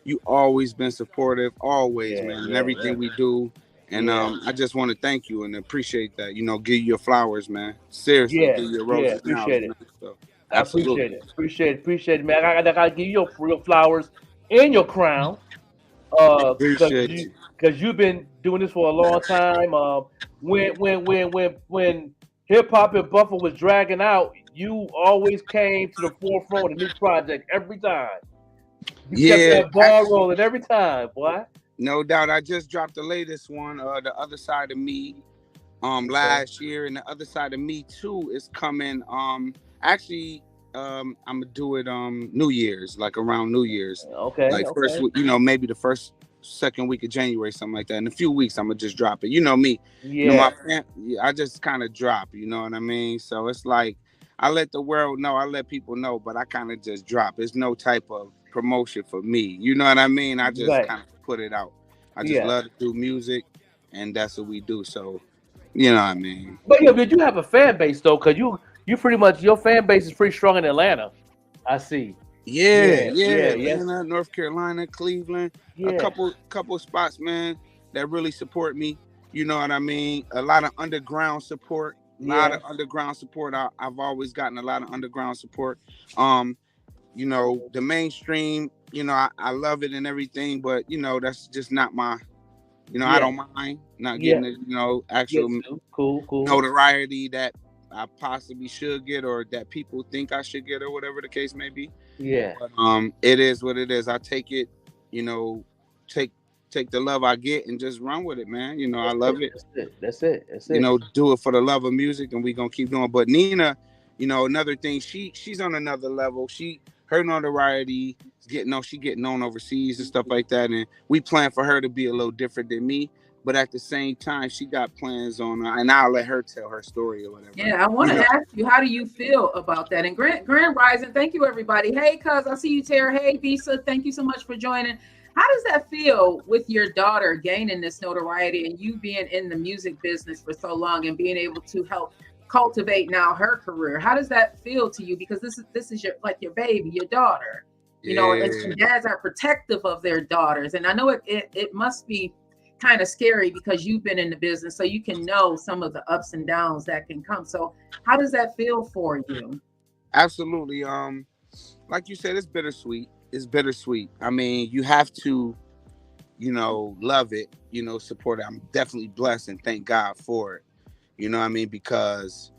you always been supportive, always, man, in everything we do. And I just want to thank you and appreciate that. Give you your flowers, man. Seriously, give you your roses. Appreciate it. Man. So, I appreciate it, man. I gotta give you your real flowers and your crown. Because you've been doing this for a long time. When hip hop in Buffalo was dragging out, you always came to the forefront of the new project every time. You kept that ball rolling every time, boy. No doubt. I just dropped the latest one, The Other Side of Me, last year, and The Other Side of Me 2 is coming. Actually, I'm gonna do it New Year's, like around New Year's. Okay. Like first, maybe the second week of January, something like that. In a few weeks, I'm gonna just drop it. You know me. Yeah. I just kind of drop. You know what I mean? So it's like I let the world know, I let people know, but I kind of just drop. It's no type of promotion for me. You know what I mean? I just kind of put it out. I just love to do music, and that's what we do. So, you know what I mean? But you have a fan base though, because you pretty much, your fan base is pretty strong in Atlanta. I see. Yeah. Atlanta, North Carolina, Cleveland, a couple spots, man, that really support me. You know what I mean? A lot of underground support. I've always gotten a lot of underground support. The mainstream, I love it and everything, but that's just not my, I don't mind not getting it, actual cool notoriety that I possibly should get, or that people think I should get, or whatever the case may be. Yeah. But, it is what it is. I take it, take the love I get and just run with it, man. I love it. That's it. Do it for the love of music, and we gonna keep doing. But Nina, another thing, she's on another level. Her notoriety is getting on overseas and stuff like that, and we plan for her to be a little different than me. but at the same time, she got plans on, and I'll let her tell her story or whatever. Yeah, I want to ask you, how do you feel about that? And Grand Rising, thank you, everybody. Hey, cuz, I see you, Tara. Hey, Visa, thank you so much for joining. How does that feel with your daughter gaining this notoriety and you being in the music business for so long and being able to help cultivate now her career? How does that feel to you? Because this is your baby, your daughter. You know, and dads are protective of their daughters. And I know it must be kind of scary because you've been in the business, so you can know some of the ups and downs that can come. So how does that feel for you? Absolutely. Like you said, it's bittersweet. It's bittersweet. I mean, you have to, love it, support it. I'm definitely blessed and thank God for it. You know what I mean? Because,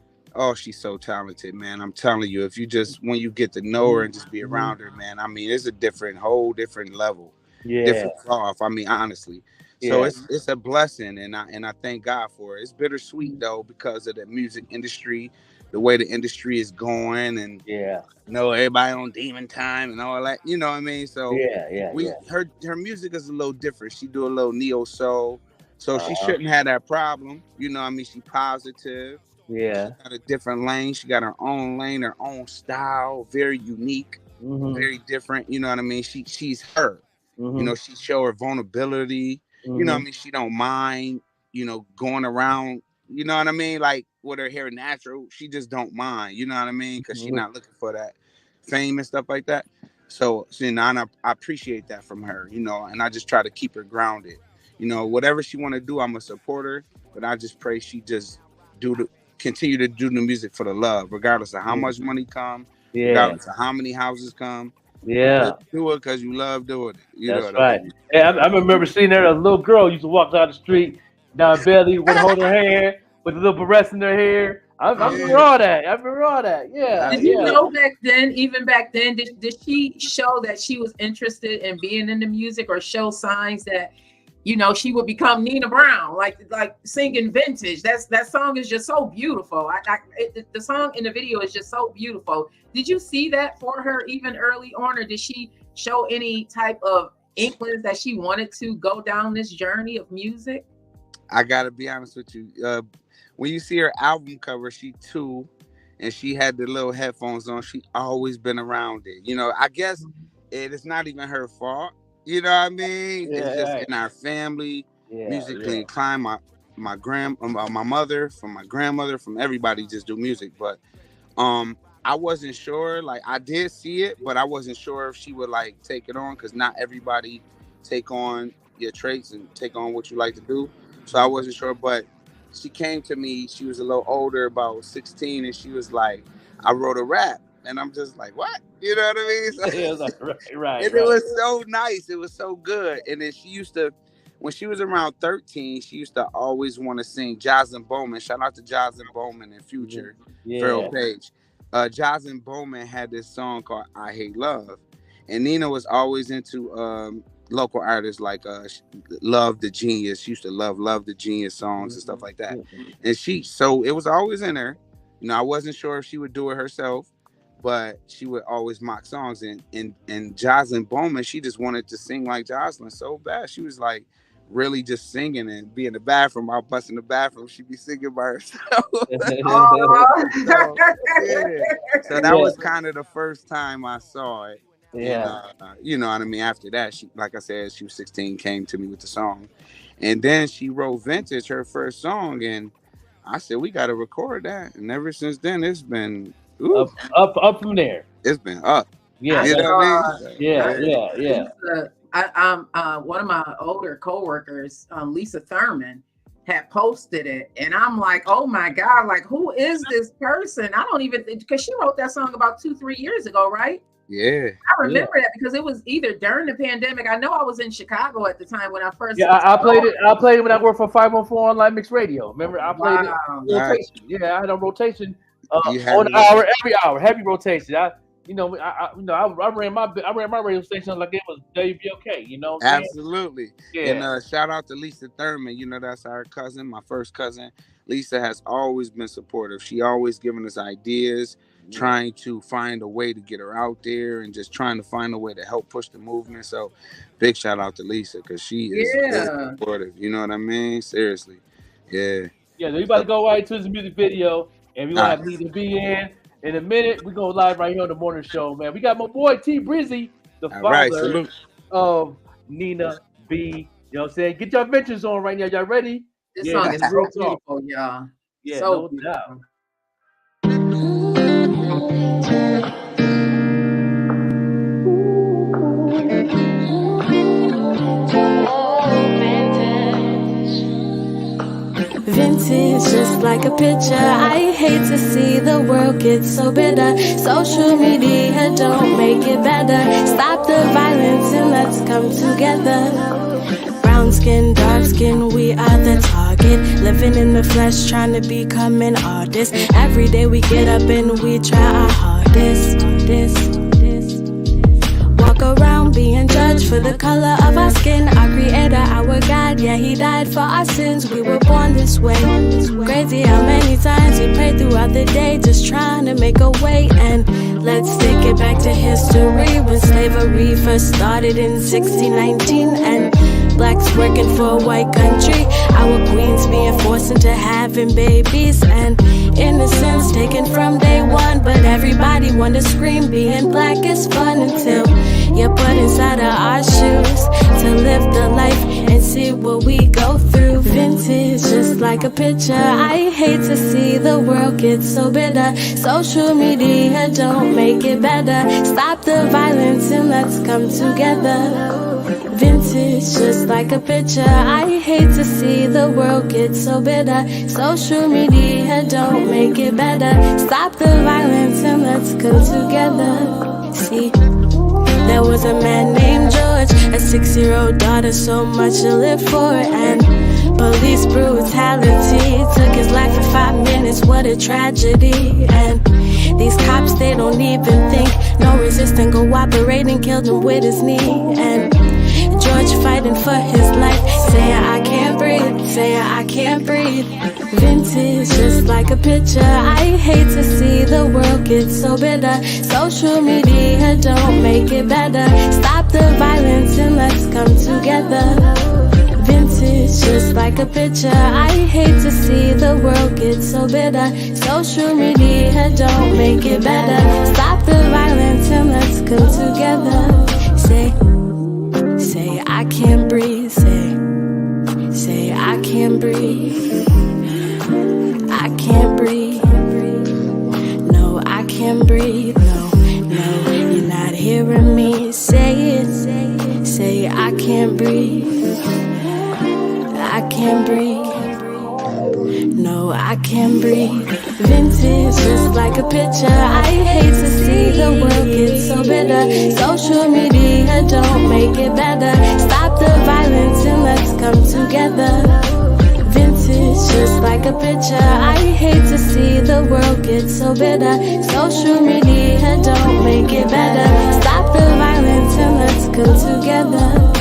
she's so talented, man. I'm telling you, if you just, when you get to know her and just be around her, man, I mean, it's a whole different level. Different cloth. I mean, honestly. So it's a blessing, and I thank God for it. It's bittersweet though because of the music industry, the way the industry is going, and everybody on demon time and all that. You know what I mean? So her music is a little different. She do a little neo soul, so she shouldn't have that problem. You know what I mean? She positive. Yeah. She got a different lane. She got her own lane, her own style, very unique, very different. You know what I mean? She's her. She show her vulnerability. You know what I mean? She don't mind, going around, you know what I mean? Like with her hair natural, she just don't mind, you know what I mean? Because she's not looking for that fame and stuff like that. So, and I appreciate that from her, and I just try to keep her grounded. Whatever she want to do, I'm a supporter, but I just pray she just continue to do the music for the love, regardless of how much money come, regardless of how many houses come. Yeah, just do it because you love doing it. That's right. Hey, I remember seeing her. A little girl used to walk down the street, down Belly, would hold her hair with a little barrette in her hair. I remember all that. Yeah. Did you know even back then, did she show that she was interested in being in the music, or show signs that, she would become Nina Brown, like singing Vintage? That song is just so beautiful. The song in the video is just so beautiful. Did you see that for her even early on, or did she show any type of inklings that she wanted to go down this journey of music? I gotta be honest with you. When you see her album cover, she 2, and she had the little headphones on. She always been around it. I guess it's not even her fault. You know what I mean? It's just in our family, musically inclined. My mother, from my grandmother, from everybody just do music. But I wasn't sure. Like, I did see it, but I wasn't sure if she would take it on, because not everybody take on your traits and take on what you like to do. So I wasn't sure, but she came to me. She was a little older, about 16, and she was like, I wrote a rap. And I'm just like, what? You know what I mean? So, right. And it was so nice. It was so good. And then she used to, when she was around 13, she used to always want to sing Joslyn Bowman. Shout out to Joslyn Bowman and Future, Farrell Page. Joslyn Bowman had this song called I Hate Love. And Nina was always into local artists like Love the Genius. She used to love the Genius songs and stuff like that. And so it was always in her. I wasn't sure if she would do it herself, but she would always mock songs. And Joslyn Bowman, she just wanted to sing like Joslyn so bad. She was like really just singing and be in the bathroom. I'll bust in the bathroom. She'd be singing by herself. So that was kind of the first time I saw it. Yeah. And, you know what I mean? After that, she, like I said, she was 16, came to me with the song. And then she wrote Vintage, her first song. And I said, we got to record that. And ever since then, it's been up from there. It's been up. Yeah. You know what I mean? Yeah. One of my older coworkers, Lisa Thurman, had posted it, and I'm like, oh my God, like, who is this person? I don't even, because she wrote that song about 2-3 years ago, right? Yeah. I remember that because it was either during the pandemic. I know I was in Chicago at the time when I first. Yeah, I played it when I worked for 514 Online Mix Radio. Remember, I played it. Rotation. Yeah, I had a rotation on hour, every hour, heavy rotation. I ran my radio station like it was WBOK. You know what I'm Absolutely. saying? Yeah. And shout out to Lisa Thurman. That's our cousin, my first cousin. Lisa has always been supportive. She always given us ideas, trying to find a way to get her out there and just trying to find a way to help push the movement. So big shout out to Lisa because she is very supportive. You know what I mean? Seriously. Yeah. Yeah, so we about to go right to this music video, and we're going to have Lisa B in a minute. We go live right here on the morning show, man. We got my boy T Brizzy, the father of Nina B. You know what I'm saying? Get your ventures on right now. Y'all ready? This song is so beautiful, y'all. Yeah, so no doubt. Vintage, just like a picture. I hate to see the world get so bitter. Social media don't make it better. Stop the violence and let's come together. Brown skin, dark skin, we are the target. Living in the flesh, trying to become an artist. Every day we get up and we try our hardest. Walk around being judged for the color of our skin. Our creator, our God, yeah, he died for our sins. We were born this way. Crazy how many times we pray throughout the day, just trying to make a way. And let's take it back to history, when slavery first started in 1619, and blacks working for a white country. Our queens being forced into having babies, and innocence taken from day one. But everybody wanna scream, being black is fun until you're put inside of our shoes to live the life and see what we go through. Vintage, just like a picture. I hate to see the world get so bitter. Social media don't make it better. Stop the violence and let's come together. Vintage, just like a picture. I hate to see the world get so bitter. Social media don't make it better. Stop the violence and let's come together. See, there was a man named George, a 6-year-old daughter, so much to live for, and police brutality took his life for 5 minutes. What a tragedy. And these cops, they don't even think. No resisting, cooperating, killed him with his knee. And George fighting for his life, saying I can't breathe, saying I can't breathe. Vintage, just like a picture. I hate to see the world get so bitter. Social media don't make it better. Stop the violence and let's come together. Vintage, just like a picture. I hate to see the world get so bitter. Social media don't make it better. Stop the violence and let's come together. Say I can't breathe. Say I can't breathe. I can't breathe. No, I can't breathe. No, you're not hearing me. Say it. Say I can't breathe. I can't breathe. No, I can't breathe. Vintage, just like a picture. I hate to see the world get so bitter. Social media don't make it better. Stop the violence and let's come together. Vintage, just like a picture. I hate to see the world get so bitter. Social media don't make it better. Stop the violence and let's come together.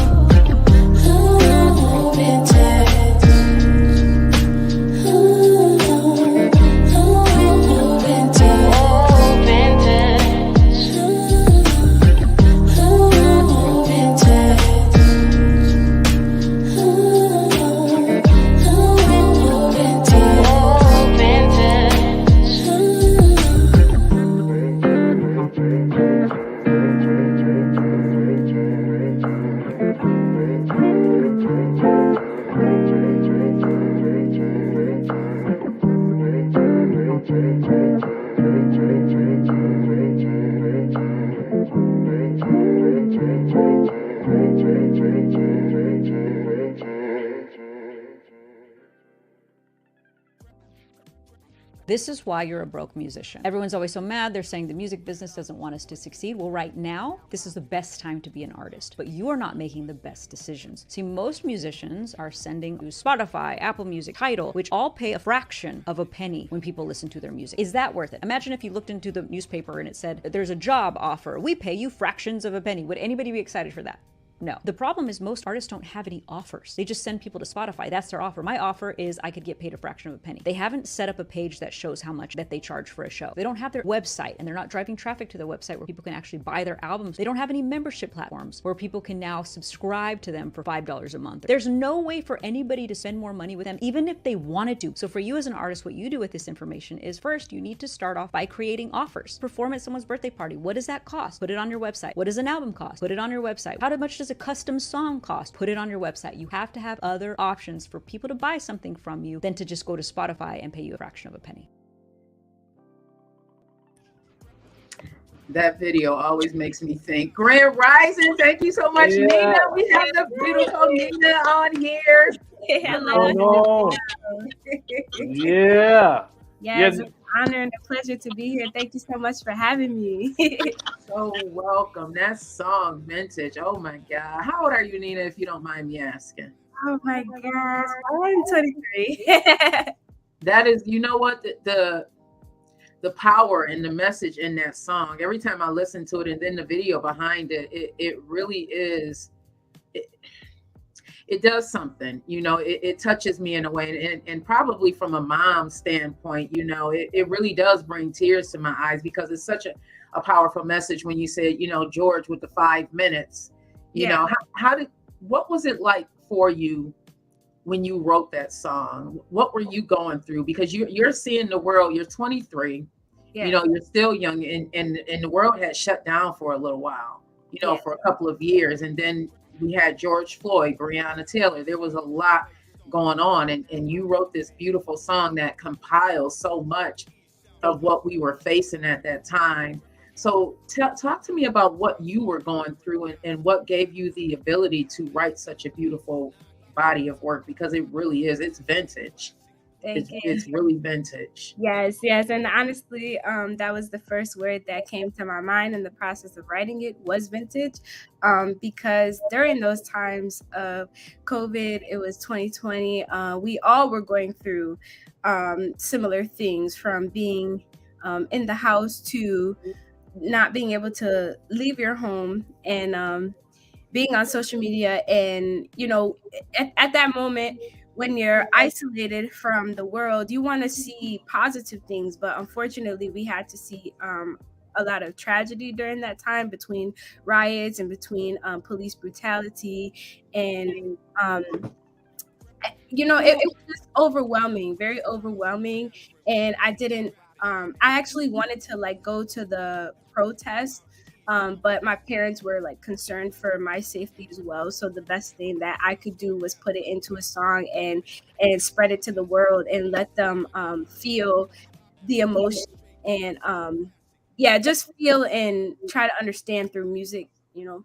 This is why you're a broke musician. Everyone's always so mad. They're saying the music business doesn't want us to succeed. Well, right now, this is the best time to be an artist, but you are not making the best decisions. See, most musicians are sending to Spotify, Apple Music, Tidal, which all pay a fraction of a penny when people listen to their music. Is that worth it? Imagine if you looked into the newspaper and it said, there's a job offer. We pay you fractions of a penny. Would anybody be excited for that? No. The problem is most artists don't have any offers. They just send people to Spotify. That's their offer. My offer is I could get paid a fraction of a penny. They haven't set up a page that shows how much that they charge for a show. They don't have their website, and they're not driving traffic to their website where people can actually buy their albums. They don't have any membership platforms where people can now subscribe to them for $5 a month. There's no way for anybody to spend more money with them, even if they wanted to. So for you as an artist, what you do with this information is first, you need to start off by creating offers. Perform at someone's birthday party. What does that cost? Put it on your website. What does an album cost? Put it on your website. How much does a custom song cost? Put it on your website. You have to have other options for people to buy something from you than to just go to Spotify and pay you a fraction of a penny. That video always makes me think. Grand Rising, thank you so much, Nina. We have the beautiful Nina on here. Hello. Yeah. Yes, it's an honor and a pleasure to be here. Thank you so much for having me. So welcome. That song, Vintage. Oh my God. How old are you, Nina, if you don't mind me asking? Oh my gosh. I'm 23. That is, you know what? The power and the message in that song, every time I listen to it and then the video behind it, it really is, it does something, you know, it touches me in a way. And probably from a mom standpoint, you know, it really does bring tears to my eyes because it's such a powerful message when you said, you know, George with the 5 minutes, you know, what was it like for you when you wrote that song? What were you going through? Because you're seeing the world, you're 23, you know, you're still young and the world had shut down for a little while, you know, for a couple of years. And then we had George Floyd, Breonna Taylor. There was a lot going on. And you wrote this beautiful song that compiles so much of what we were facing at that time. So talk to me about what you were going through and what gave you the ability to write such a beautiful body of work, because it really is. It's vintage. It's really vintage. Yes. And honestly, that was the first word that came to my mind in the process of writing it was vintage. Because during those times of COVID, it was 2020, we all were going through similar things, from being in the house to not being able to leave your home and being on social media. And, you know, at that moment, when you're isolated from the world, you want to see positive things. But unfortunately, we had to see a lot of tragedy during that time, between riots and between police brutality. And, you know, it was just overwhelming, very overwhelming. And I actually wanted to like go to the protest. But my parents were like concerned for my safety as well. So the best thing that I could do was put it into a song and spread it to the world and let them feel the emotion and just feel and try to understand through music. You know,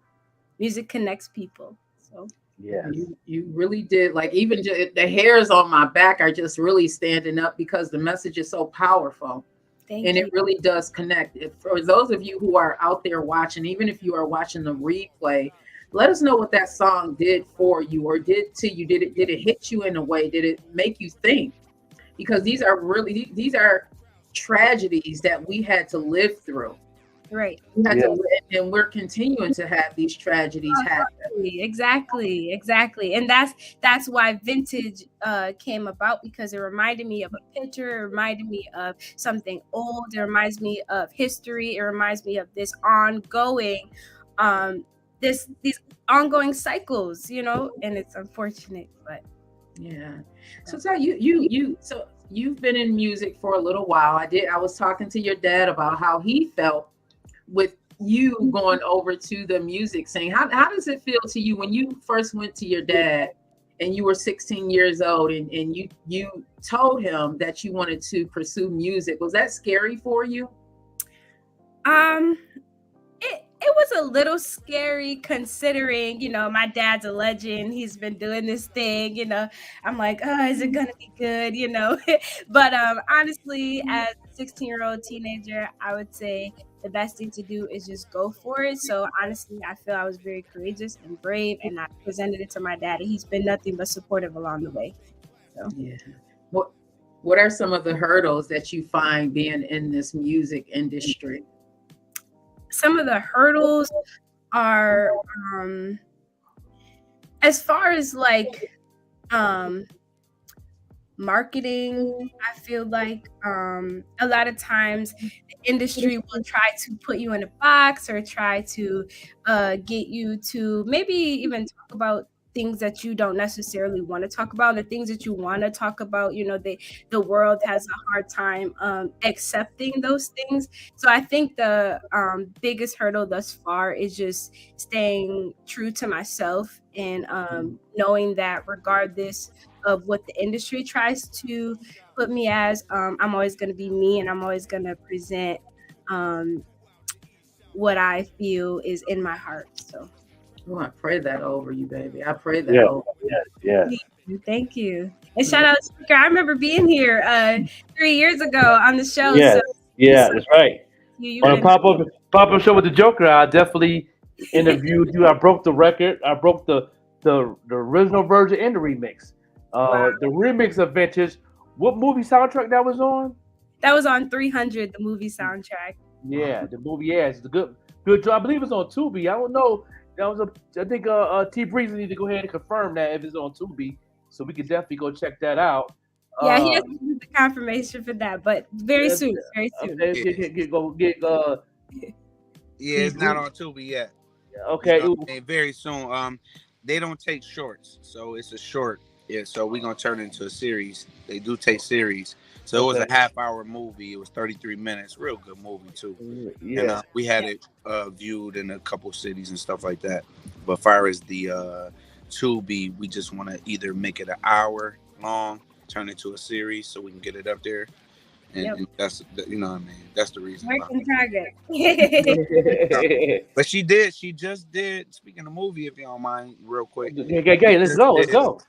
music connects people. So yeah, you really did. Like even the hairs on my back are just really standing up because the message is so powerful. And it really does connect. For those of you who are out there watching, even if you are watching the replay, let us know what that song did for you or did to you. Did it hit you in a way? Did it make you think? Because these are tragedies that we had to live through. Right. We had to live, and we're continuing to have these tragedies happen. Exactly. And that's why vintage came about, because it reminded me of a picture. It reminded me of something old. It reminds me of history. It reminds me of this ongoing, these ongoing cycles, you know. And it's unfortunate, but yeah. So tell so you've been in music for a little while. I was talking to your dad about how he felt with you going over to the music scene. How does it feel to you when you first went to your dad and you were 16 years old and you told him that you wanted to pursue music? Was that scary for you? It was a little scary, considering, you know, my dad's a legend. He's been doing this thing, you know. I'm like, oh, is it gonna be good, you know? But honestly, as a 16-year-old teenager, I would say the best thing to do is just go for it. So honestly, I feel I was very courageous and brave, and I presented it to my dad, and he's been nothing but supportive along the way. So yeah. What are some of the hurdles that you find being in this music industry? Some of the hurdles are as far as like marketing, I feel like a lot of times the industry will try to put you in a box or try to get you to maybe even talk about things that you don't necessarily want to talk about, the things that you want to talk about. You know, the world has a hard time accepting those things. So I think the biggest hurdle thus far is just staying true to myself and knowing that regardless of what the industry tries to put me as, I'm always going to be me, and I'm always going to present what I feel is in my heart. So I pray that over you, baby. I pray that over you. Yeah. Thank you. And shout out to Speaker. I remember being here 3 years ago on the show. Yeah, So that's right. You On a pop-up show with the Joker, I definitely interviewed you. I broke the record. I broke the original version and the remix. The remix of Vintage. What movie soundtrack that was on? That was on 300, the movie soundtrack. Yeah, the movie. Yeah, it's a good job. I believe it's on Tubi. I don't know. I think T Breeze need to go ahead and confirm that if it's on Tubi, so we can definitely go check that out. Yeah, he has to do the confirmation for that, but very soon. Yeah, it's not on Tubi yet. Okay, you know, very soon. They don't take shorts, so it's a short. Yeah, so we're gonna turn it into a series. They do take series. So it was a half-hour movie. It was 33 minutes. Real good movie too. Yeah. And we had it viewed in a couple cities and stuff like that. But as far as the Tubi, we just want to either make it an hour long, turn it to a series, so we can get it up there. And that's what I mean. That's the reason. Working target. But she just did. Speaking of movie, if you don't mind, real quick. Let's go.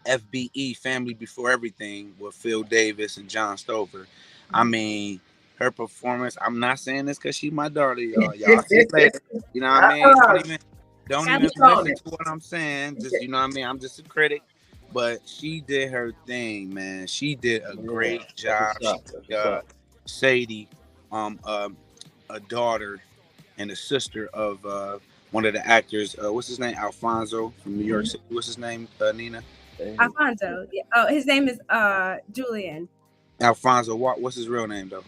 FBE, Family Before Everything, with Phil Davis and John Stover. I mean, her performance. I'm not saying this because she's my daughter, y'all. Y'all see later. You know what I mean? Don't even listen to what I'm saying. Just what I mean. I'm just a critic. But she did her thing, man. She did a great job. Sadie, a daughter and a sister of one of the actors. What's his name? Alfonso from New York City. What's his name, Nina? Alfonso. Yeah. Oh, his name is Julian. Alfonso. What's his real name though?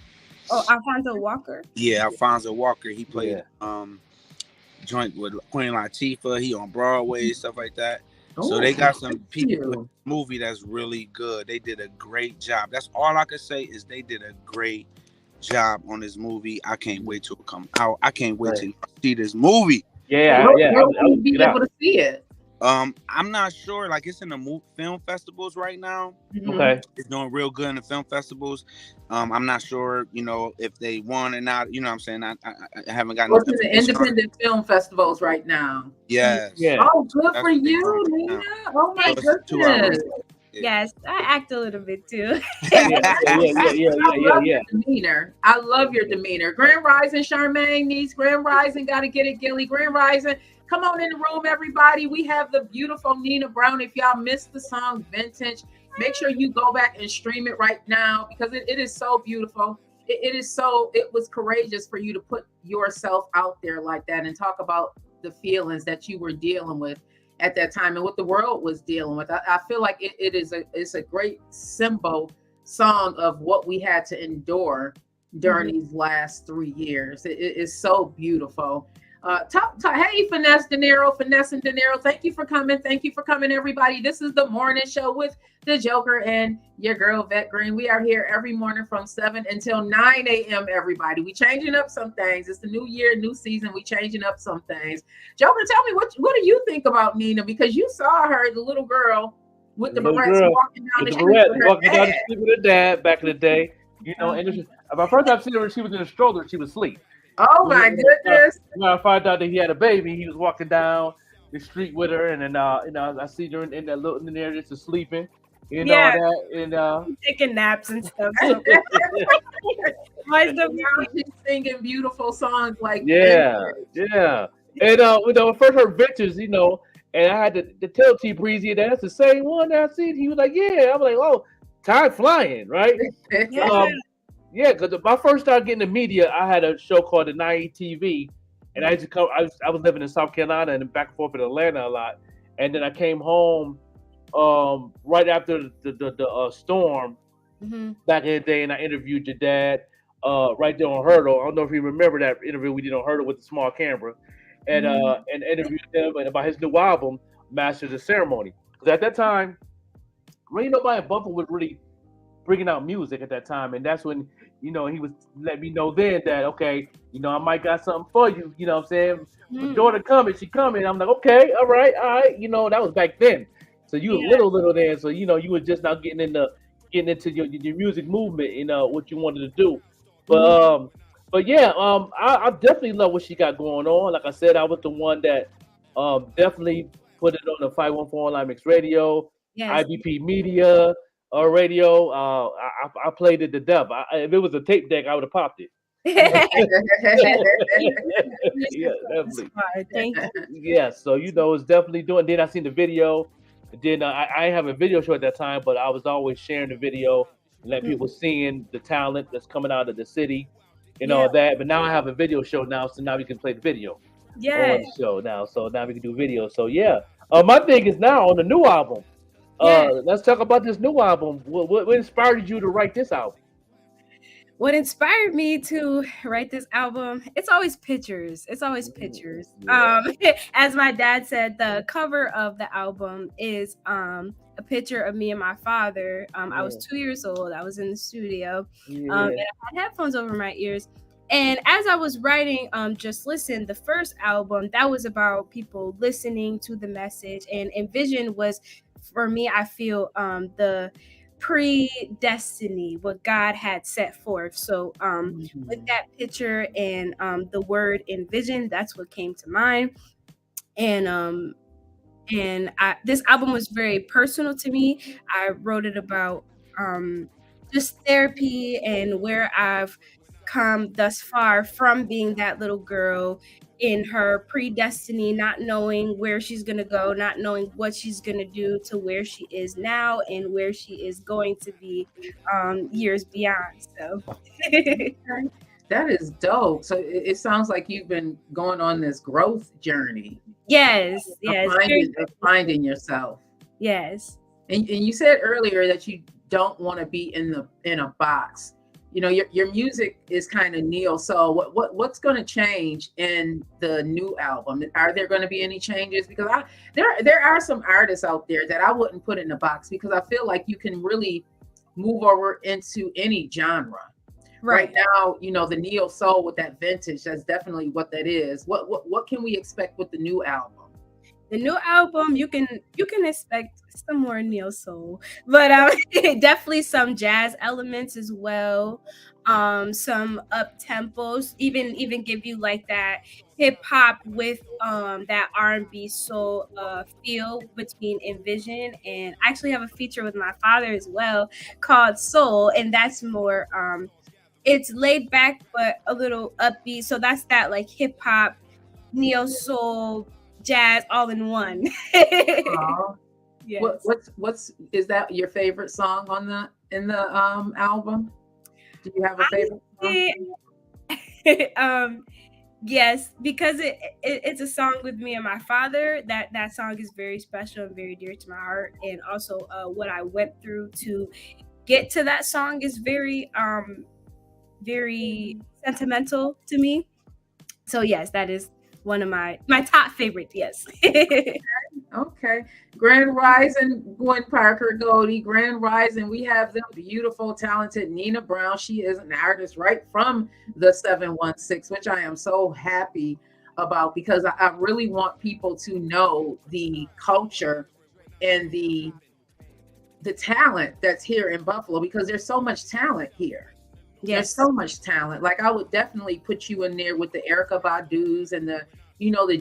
Oh, Alfonso Walker. Yeah, Alfonso Walker. He played joint with Queen Latifah. He on Broadway, stuff like that. So they got some people in the movie that's really good. They did a great job. That's all I could say is they did a great job on this movie. I can't wait till it come out. I can't wait to see this movie. Where will we be able to see it? I'm not sure. Like, it's in the film festivals right now. Okay, it's doing real good in the film festivals. I'm not sure, if they won or not. You know what I'm saying? I haven't gotten. What's in the independent film festivals right now? Yes. Yeah. Oh, good for you, Nina. Oh my goodness. Yes, I act a little bit too. Yeah. Demeanor. I love your demeanor. Grand Rising, Charmaine needs Grand Rising. Gotta get it, Gilly. Grand Rising. Come on in the room, everybody. We have the beautiful Nina Brown. If y'all missed the song Vintage, make sure you go back and stream it right now because it is so beautiful. It was courageous for you to put yourself out there like that and talk about the feelings that you were dealing with at that time and what the world was dealing with. I feel like it's a great symbol song of what we had to endure during these last 3 years. It is so beautiful. Hey, Finesse and De Niro. Thank you for coming, everybody. This is the morning show with the Joker and your girl, Vette Green. We are here every morning from 7 until 9 a.m., everybody. We changing up some things. It's the new year, new season. We changing up some things. Joker, tell me, what do you think about Nina? Because you saw her, the little girl with the barrettes walking down the street with her dad back in the day. And my first time seeing her, she was in a stroller. She was asleep. Oh my goodness! When I found out that he had a baby, he was walking down the street with her, and then I see her in that little in there just sleeping, all that, and taking naps and stuff. She's singing beautiful songs like yeah. And when I first heard Vintage, and I had to tell T Breezy that that's the same one that I seen. He was like, "Yeah." I'm like, "Oh, time flying, right?" Yeah, because when I first started getting the media, I had a show called the 90 TV, and I used to come. I was living in South Carolina and back and forth in Atlanta a lot, and then I came home right after the storm back in the day, and I interviewed your dad right there on Hurdle. I don't know if you remember that interview we did on Hurdle with the small camera, and interviewed him and about his new album, Masters of Ceremony. Because at that time, really nobody in Buffalo was really bringing out music at that time, and that's when he was letting me know then that okay, I might got something for you. You know what I'm saying? My daughter coming, she coming. I'm like, okay, all right. That was back then. So you were little then, so you were just now getting into your music movement, what you wanted to do. But yeah, I definitely love what she got going on. Like I said, I was the one that definitely put it on the 514 Online Mix Radio, IBP Media radio. I played it to death. If it was a tape deck, I would have popped it. Yeah, definitely. Thank you. Yeah, so it's definitely doing. Then I seen the video. Then I didn't have a video show at that time, but I was always sharing the video and letting people seeing the talent that's coming out of the city and all that. But now I have a video show now, so now we can play the video on the show now. So now we can do video. So yeah, my thing is now on the new album. Let's talk about this new album. What inspired you to write this album? What inspired me to write this album? It's always pictures. It's always pictures. As my dad said, the cover of the album is a picture of me and my father. I was 2 years old. I was in the studio, and I had headphones over my ears. And as I was writing Just Listen, the first album, that was about people listening to the message. And Envision was, for me, I feel the predestiny, what God had set forth. So with that picture and the word envision, that's what came to mind. And this album was very personal to me. I wrote it about just therapy and where I've come thus far from being that little girl in her predestiny, not knowing where she's going to go, not knowing what she's going to do, to where she is now and where she is going to be years beyond. So that is dope. So it sounds like you've been going on this growth journey. Yes. Of finding yourself. Yes. And you said earlier that you don't want to be in a box. Your music is kind of neo soul. What's going to change in the new album? Are there going to be any changes? Because there are some artists out there that I wouldn't put in a box, because I feel like you can really move over into any genre. Right now, the neo soul with that vintage, that's definitely what that is. What can we expect with the new album? The new album, you can expect some more neo soul, but definitely some jazz elements as well. Some up tempos, even give you like that hip hop with that R&B soul feel between Envision, and I actually have a feature with my father as well called Soul, and that's more it's laid back but a little upbeat. So that's that like hip hop, neo soul, jazz all in one. Yes. What's is that your favorite song in the album? Do you have a favorite song? Yes, because it's a song with me and my father. That song is very special and very dear to my heart, and also what I went through to get to that song is very very sentimental to me. So yes, that is one of my top favorites. Yes. Okay. Grand Rising, Gwen Parker Goldie. Grand Rising, we have the beautiful, talented Nina Brown. She is an artist right from the 716, which I am so happy about, because I really want people to know the culture and the talent that's here in Buffalo, because there's so much talent here. Yes. There's so much talent. Like, I would definitely put you in there with the Erykah Badu's and the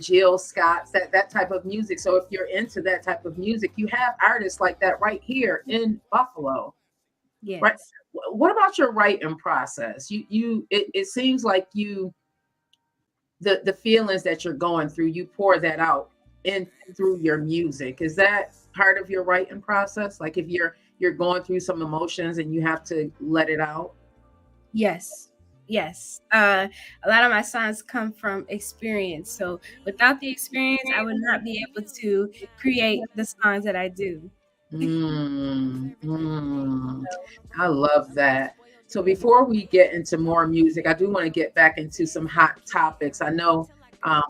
Jill Scotts, that type of music. So if you're into that type of music, you have artists like that right here in Buffalo. Yes. Right. What about your writing process? It seems like the feelings that you're going through, you pour that out through your music. Is that part of your writing process? Like, if you're going through some emotions and you have to let it out? Yes. Yes. A lot of my songs come from experience. So without the experience, I would not be able to create the songs that I do. I love that. So before we get into more music, I do want to get back into some hot topics. I know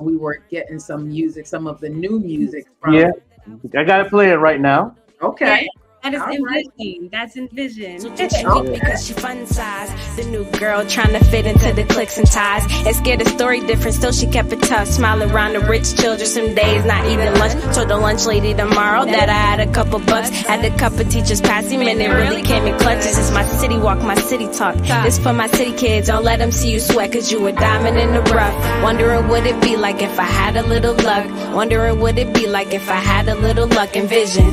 we were getting some music, some of the new music from. Yeah, I gotta play it right now. Okay. That is Envision. That's Envision. Because she fun size. The new girl trying to fit into the cliques and ties. And scared the story different, still she kept it tough. Smiling around the rich children, some days not eating lunch. Told the lunch lady tomorrow that I had a couple bucks. Had a couple teachers passing, man, it really came in clutch. This is my city walk, my city talk. This for my city kids, don't let them see you sweat, cause you a diamond in the rough. Wondering what it be like if I had a little luck. Wondering what it be like if I had a little luck. Envision.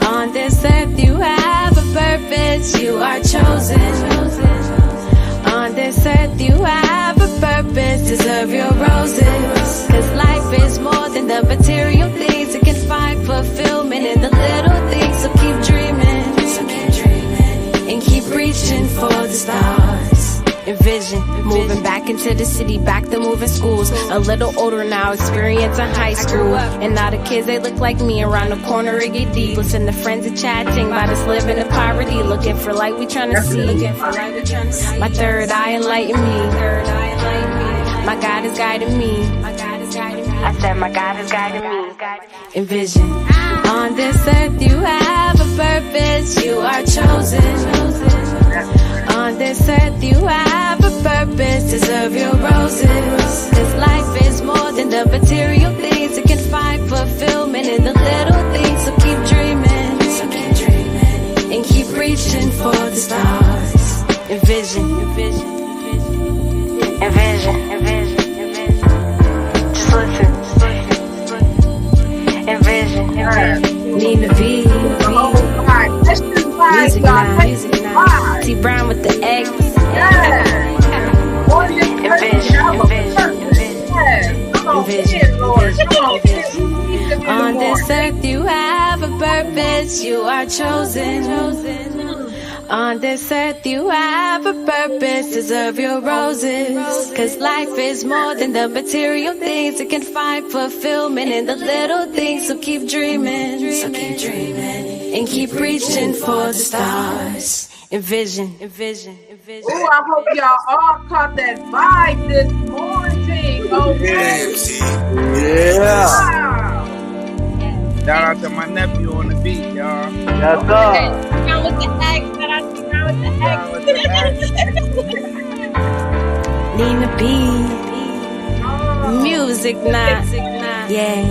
On this earth you have a purpose, you are chosen. On this earth you have a purpose, deserve your roses. Cause life is more than the material things, it can find fulfillment in the little things. So keep dreaming, and keep reaching for the stars. Envision, moving back into the city, back to moving schools. A little older now, experience in high school. And now the kids, they look like me. Around the corner, it get deep. Listen to friends and chatting about us living in poverty. Looking for light, we trying to see. My third eye enlighten me. My God is guiding me. I said my God is guiding me. Envision, on this earth you have a purpose, you are chosen. On this earth you have a purpose, deserve your roses. Cause life is more than the material things, it can find fulfillment in the little things. So keep dreaming, and keep reaching for the stars. Envision, just listen. Envision, Nina V. Music now. T Brown with the egg. Envision. On this earth you have a purpose, you are chosen. On this earth you have a purpose, deserve your roses. Cause life is more than the material things, it can find fulfillment in the little things. So keep dreaming, and keep reaching for the stars. Envision. Oh, I hope y'all all caught that vibe this morning. Okay. Yeah. Wow. Shout out to my nephew on the beat, y'all. Yes, sir. Down with the X. Shout out to down with the X. Nina B. Music now. Yeah.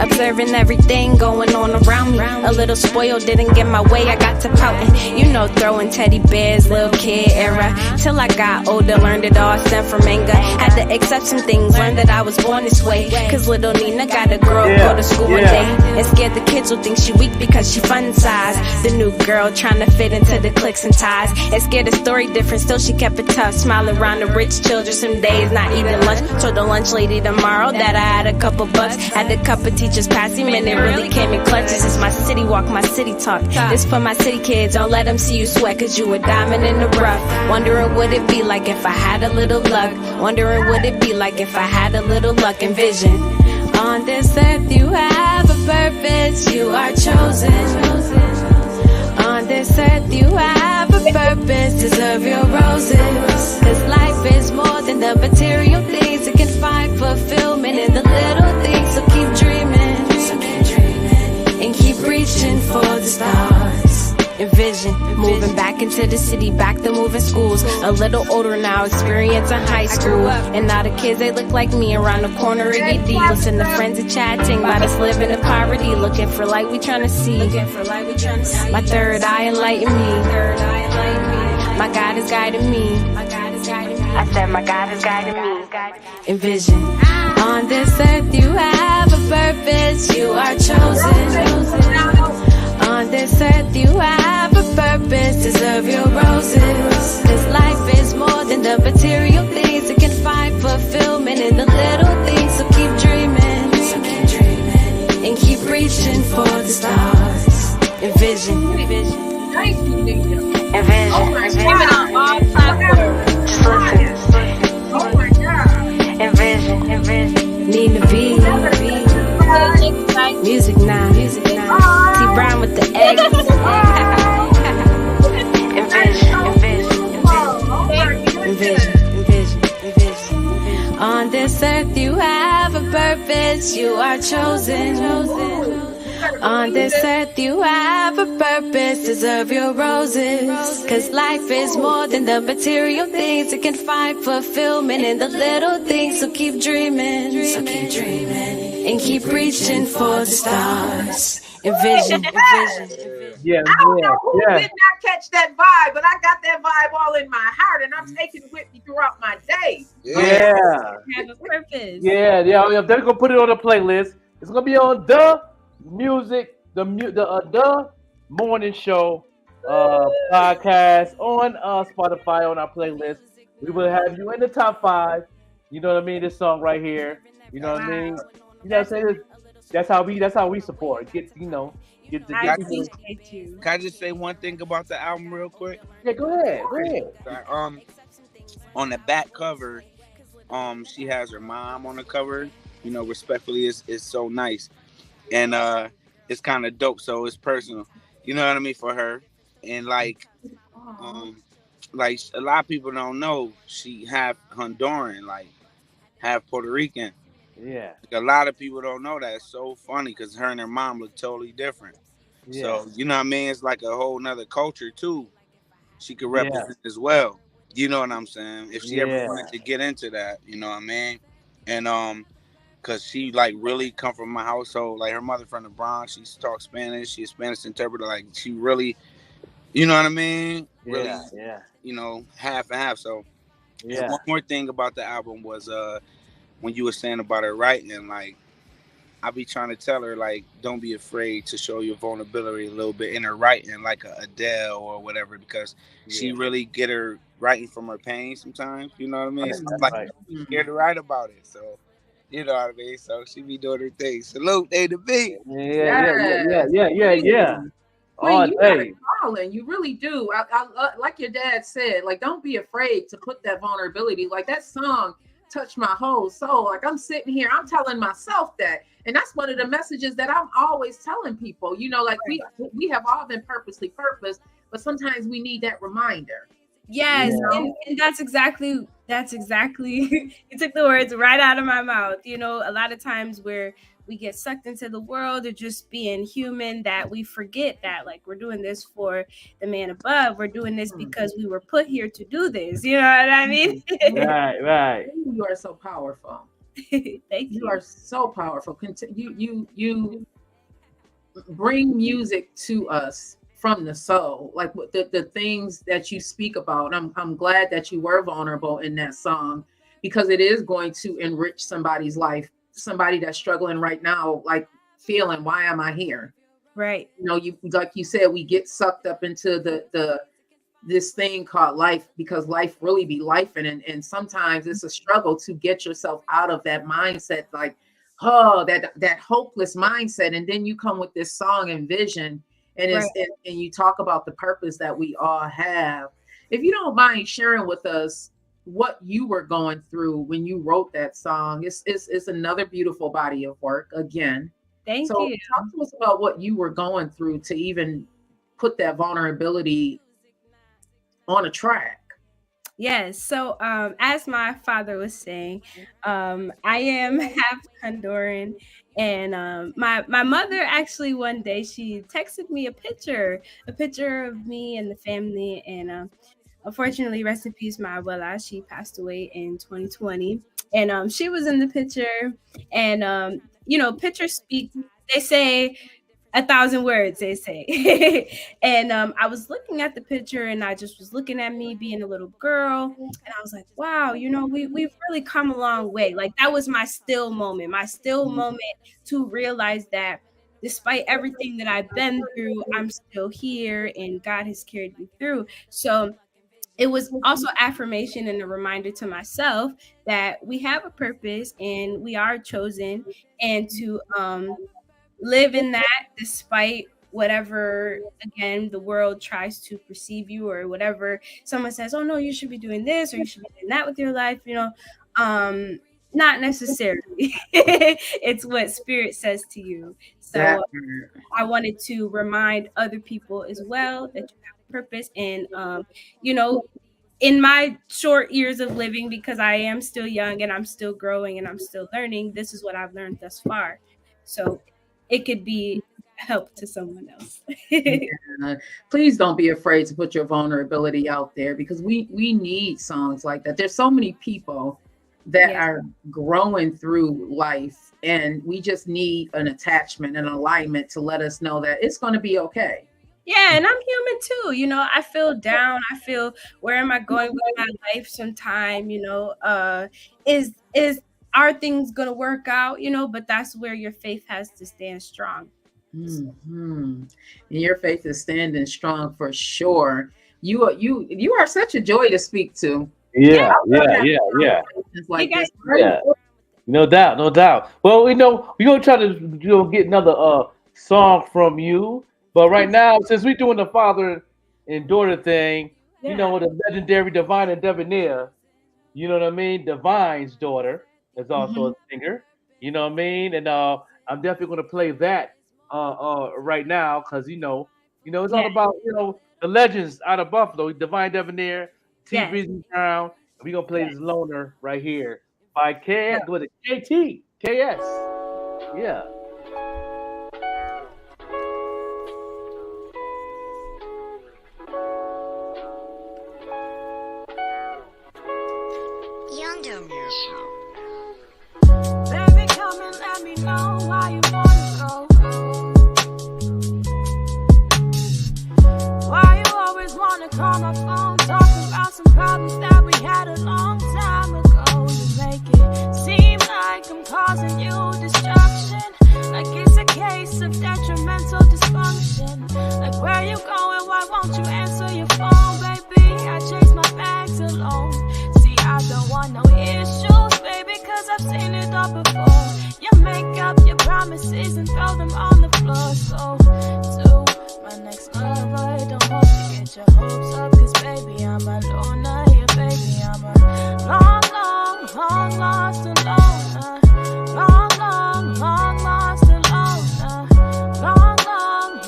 Observing everything going on around me. A little spoiled, didn't get my way, I got to pouting. You know, throwing teddy bears, little kid era. Till I got older, learned it all stemmed from anger. Had to accept some things, learned that I was born this way. Cause little Nina gotta grow up, go to school one day. And scared the kids will think she weak because she fun size. The new girl trying to fit into the cliques and ties. And scared the story different, still she kept it tough. Smiling around the rich children, some days not eating lunch. Told the lunch lady tomorrow that I had a couple bucks. Had a couple teachers passing, man, it really came in clutch. This is my city walk, my city talk. This for my city kids, don't let them see you sweat, cause you a diamond in the rough. Wondering what it be like if I had a little luck. Wondering what it be like if I had a little luck. Envision, on this earth you have a purpose, you are chosen. On this earth you have a purpose, deserve your roses. Cause life is more than the material things, it can find fulfillment in the little things. So keep dreaming, and keep reaching for the stars. Envision, moving back into the city, back to moving schools. A little older now, experience in high school. And now the kids, they look like me. Around the corner, it get deep. Listen to friends and chatting about us living in poverty. Looking for light, we trying to see. My third eye enlighten me. My God is guiding me. I said my God is guiding me. Envision, on this earth you have a purpose, you are chosen. On this earth you have a purpose, deserve your roses. Cause life is more than the material things, it can find fulfillment in the little things. So keep dreaming, and keep reaching for the stars. Envision. Thank you, Nina. Envision. Streaming on all platforms. Just listen. Oh my God. Envision. Nina B. Music now. T Brown with the egg. Envision. On this earth you have a purpose. You are chosen. On this earth you have a purpose. Deserve your roses. Cause life is more than the material things. It can find fulfillment in the little things. So keep dreaming. And keep reaching for the stars. Envision. Yeah, I don't know who yeah. did not catch that vibe, but I got that vibe all in my heart, and I'm taking it with me throughout my day. Yeah. Have a purpose. Yeah. If they're gonna put it on the playlist, it's gonna be on the music, the morning show podcast on Spotify on our playlist. We will have you in the top 5. You know what I mean? This song right here. You know what I mean? You know what I'm saying? That's how we support. Get I people. appreciate you. Can I just say one thing about the album real quick? Yeah, go ahead. On the back cover, she has her mom on the cover. You know, respectfully, it's so nice, and it's kind of dope. So it's personal. You know what I mean for her, and like a lot of people don't know she half Honduran, like half Puerto Rican. Yeah. A lot of people don't know that. It's so funny because her and her mom look totally different. Yeah. So, you know what I mean? It's like a whole nother culture, too. She could represent as well. You know what I'm saying? If she ever wanted to get into that, you know what I mean? And, because she, like, really come from my household. Like, her mother from the Bronx. She talks Spanish. She's a Spanish interpreter. Like, she really, you know what I mean? Really, you know, half and half. So, and one more thing about the album was, when you were saying about her writing, like, I be trying to tell her, like, don't be afraid to show your vulnerability a little bit in her writing, like a Adele or whatever, because she really get her writing from her pain sometimes. You know what I mean? So I'm like, scared to write about it. So, you know what I mean? So she be doing her thing. Salute, A to B. Yeah. Queen, you got it calling. You really do. I like your dad said, like, don't be afraid to put that vulnerability. Like, that song touched my whole soul. Like, I'm sitting here, I'm telling myself that. And that's one of the messages that I'm always telling people. You know, like, we have all been purposely purposed, but sometimes we need that reminder. Yes, and that's exactly you took the words right out of my mouth. You know, a lot of times where we get sucked into the world or just being human, that we forget that, like, we're doing this for the man above. We're doing this because we were put here to do this. You know what I mean? Right. You are so powerful. Thank you. You are so powerful. You bring music to us from the soul, like the things that you speak about. I'm glad that you were vulnerable in that song, because it is going to enrich somebody's life. Somebody that's struggling right now, like, feeling, why am I here? Right. You know, you, like you said, we get sucked up into this thing called life, because life really be life, and sometimes it's a struggle to get yourself out of that mindset, like, oh, that hopeless mindset. And then you come with this song and vision, and and you talk about the purpose that we all have. If you don't mind sharing with us what you were going through when you wrote that song, it's another beautiful body of work again. Thank you. Talk to us about what you were going through to even put that vulnerability on a track. Yes. So, as my father was saying, I am half Honduran, and my mother actually one day she texted me a picture of me and the family, and unfortunately, rest in peace, my abuela. She passed away in 2020, and she was in the picture, and you know, pictures speak. They say 1,000 words, they say. And I was looking at the picture, and I just was looking at me being a little girl, and I was like, wow, you know, we've really come a long way. Like, that was my still moment to realize that despite everything that I've been through, I'm still here, and God has carried me through. So it was also affirmation and a reminder to myself that we have a purpose and we are chosen, and to live in that despite whatever, again, the world tries to perceive you, or whatever someone says, oh no, you should be doing this or you should be doing that with your life, not necessarily. It's what spirit says to you. So I wanted to remind other people as well that you have purpose, and in my short years of living, because I am still young and I'm still growing and I'm still learning, this is what I've learned thus far. So it could be help to someone else. Yeah. Please don't be afraid to put your vulnerability out there, because we need songs like that. There's so many people that are growing through life, and we just need an attachment and alignment to let us know that it's going to be okay. Yeah, and I'm human too. I feel down. I feel, where am I going with my life sometime? Is are things gonna work out? But that's where your faith has to stand strong. And your faith is standing strong for sure. You are such a joy to speak to. Yeah. Like this. Yeah. No doubt. Well, we're gonna try to get another song from you. But right now, since we're doing the father and daughter thing, the legendary Divine and Debonair, you know what I mean? Divine's daughter is also a singer. You know what I mean? And I'm definitely gonna play that right now, because it's all about the legends out of Buffalo, Divine Debonair, T. Breezy Brown. And we're gonna play this loner right here by KT KS. Yeah. Baby, come and let me know why you wanna go. Why you always wanna call my phone, talking about some problems that we had a long time ago. You make it seem like I'm causing you destruction, like it's a case of detrimental dysfunction. Like, where you going? Why won't you answer your phone, baby? I chase my bags alone. See, I don't want no issues, baby, cause I've seen it all before. You make up your promises and throw them on the floor. So, to my next lover, don't hope you get your hopes up, cause baby, I'm a loner. Yeah, baby, I'm a long lost loner. Long lost loner.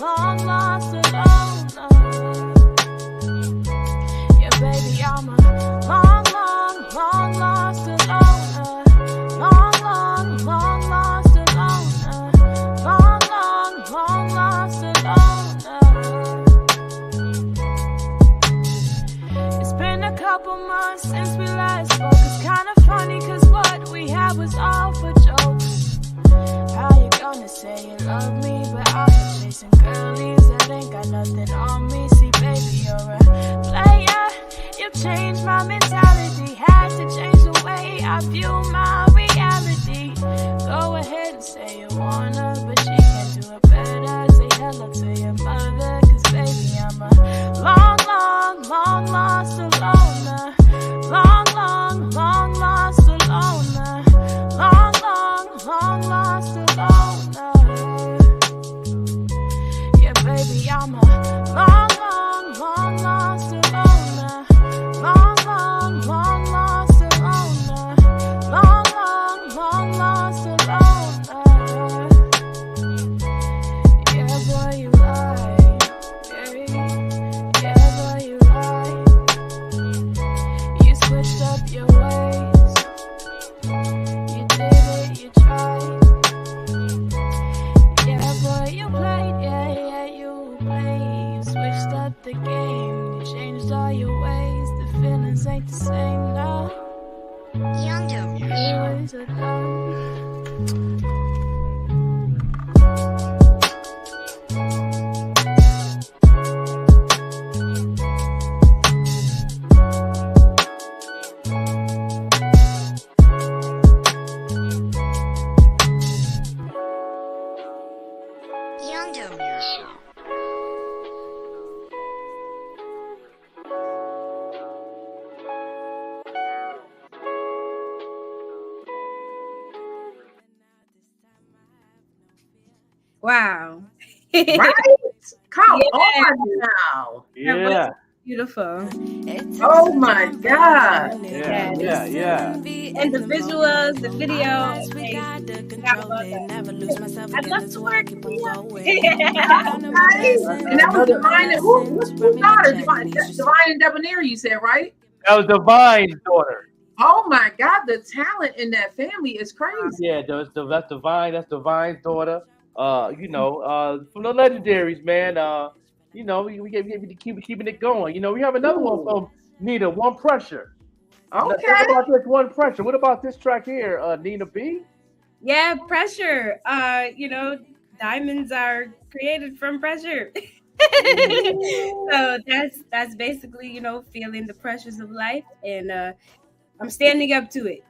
Long lost loner. Yeah, baby, I'm a long lost loner. Long lost loner. Long lost loner. It's been a couple months since we last spoke. It's kind of funny, cause what we had was all for jokes. How you gonna say you love me, but I've been chasing girlies that ain't got nothing on me? See, baby, you're a player. You changed my mentality, had to change the way I view my reality. Go ahead and say you wanna, but you can't do it better. Say hello to your mother, cause baby, I'm a long lost loner. Long lost loner. Long lost loner. Yeah, baby, I'm a long lost loner. Long lost loner. Long lost loner. Yeah, boy, you lie. Yeah, boy, you lie. You switched up your ways. You did it, you tried. Yeah, boy, you played. Yeah, you played. You switched up the game. You changed all your ways. The feelings ain't the same now. You was alone. Wow. Right? Come Yeah. on now. Her voice Yeah. is beautiful. Oh my God. Yeah. And the visuals, the video, I love that. I'd love to work with you. Nice. And that was Divine. Who daughter? Divine and Debonair, you said, right? That was Divine's daughter. Oh my God, the talent in that family is crazy. Yeah, that's Divine. That's Divine's daughter. From the legendaries, man. We get to keeping it going. We have another one from Nina, One Pressure. Okay. Talk about this One Pressure. What about this track here, Nina B? Yeah, pressure. Diamonds are created from pressure. So that's basically, feeling the pressures of life, and I'm standing up to it.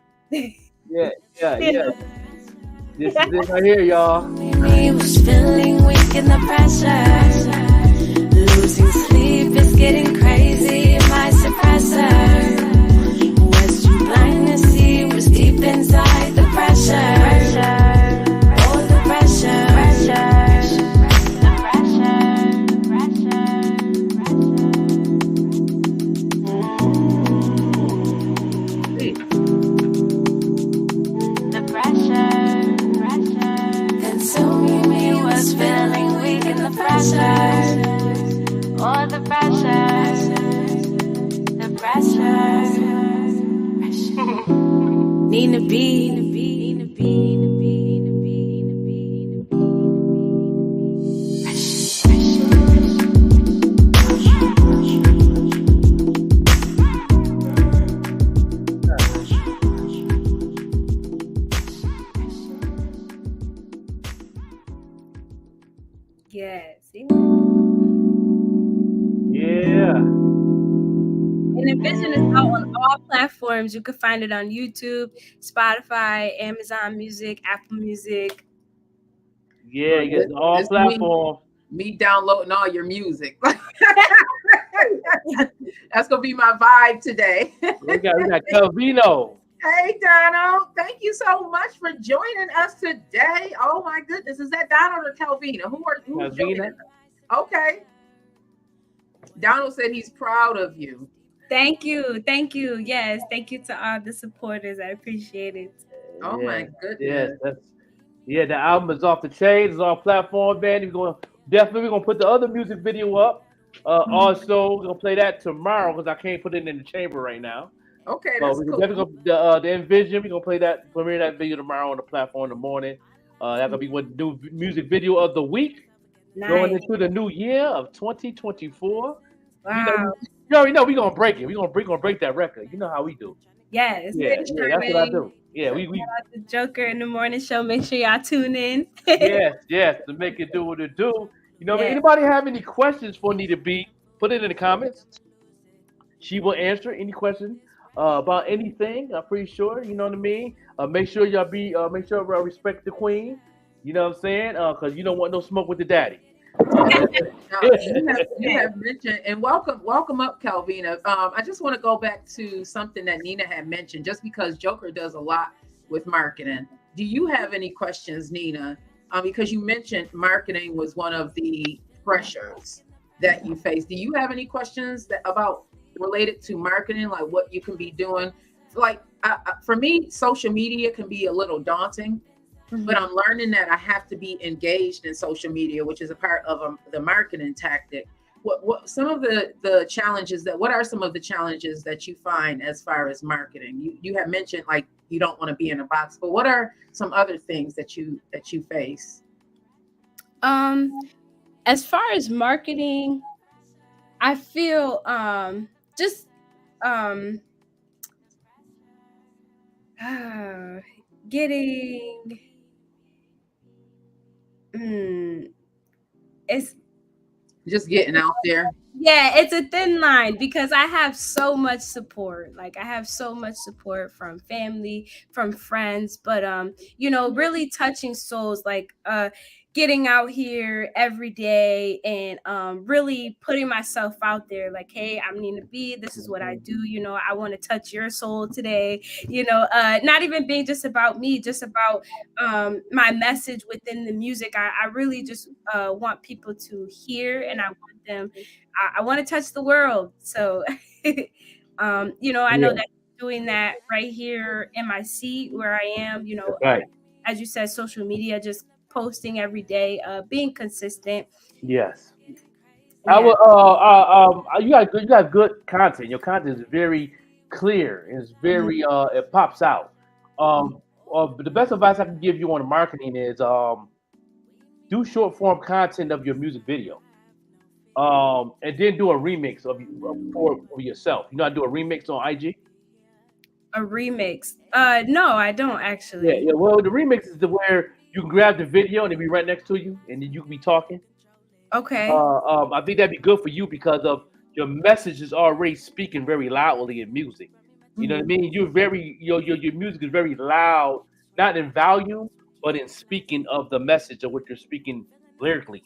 Yeah. This is it right here, y'all. He was feeling weak in the pressure. Losing sleep is getting crazy. My suppressor was too blind to see. Was deep inside the pressure. Oh, the pressure. Consuming me was feeling weak in the pressure. Oh, the pressure. The pressure. Nina B. Yeah. And Envision is out on all platforms. You can find it on YouTube, Spotify, Amazon Music, Apple Music. Yeah, you get all platforms. Me downloading all your music. That's gonna be my vibe today. we got Calvino. Hey Donald, thank you so much for joining us today. Oh my goodness, is that Donald or Calvina? Who's joining us? Okay. Donald said he's proud of you. Thank you. Yes, thank you to all the supporters. I appreciate it. Oh my goodness. The album is off the chain. It's on platform, man. We're gonna put the other music video up. Also, we're gonna play that tomorrow because I can't put it in the chamber right now. Okay, that's cool. The Envision, we're gonna premiere that video tomorrow on the platform in the morning. That's gonna be what new music video of the week. Nice. Going into the new year of 2024. Wow. You already know we're gonna break it. We're gonna break that record. You know how we do. Yes. Yeah, that's what I do. Yeah, we the Joker in the morning show. Make sure y'all tune in. yes, to make it do what it do. Anybody have any questions for Nita B? Put it in the comments. She will answer any questions about anything. I'm pretty sure. You know what I mean. Make sure y'all respect the queen. You know what I'm saying? Because you don't want no smoke with the daddy. You have mentioned, and welcome up, Calvina. I just want to go back to something that Nina had mentioned, just because Joker does a lot with marketing. Do you have any questions, Nina? Because you mentioned marketing was one of the pressures that you face. Do you have any questions about related to marketing, like what you can be doing? Like for me, social media can be a little daunting. But I'm learning that I have to be engaged in social media, which is a part of the marketing tactic. What some of the challenges what are some of the challenges that you find as far as marketing? You have mentioned like you don't want to be in a box, but what are some other things that you face? As far as marketing, I feel getting it's just getting out there. Yeah, it's a thin line because I have so much support. Like I have so much support from family, from friends, but really touching souls, like getting out here every day and really putting myself out there. Like, hey, I'm Nina B. This is what I do. You know, I want to touch your soul today. You know, not even being just about me, just about my message within the music. I really just want people to hear, and I want them. I want to touch the world. So, you know, I know that doing that right here in my seat where I am. You know, as you said, social media, just posting every day, being consistent. Yes. Yeah. I will. You got good content. Your content is very clear. It's very it pops out. But the best advice I can give you on the marketing is do short form content of your music video. And then do a remix for yourself. You know how to do a remix on IG? A remix? No, I don't actually. Yeah. Well, the remix is where you can grab the video and it'll be right next to you, and then you can be talking. Okay. I think that'd be good for you because of your message is already speaking very loudly in music. You know what I mean? You're very your music is very loud, not in volume, but in speaking of the message of what you're speaking lyrically.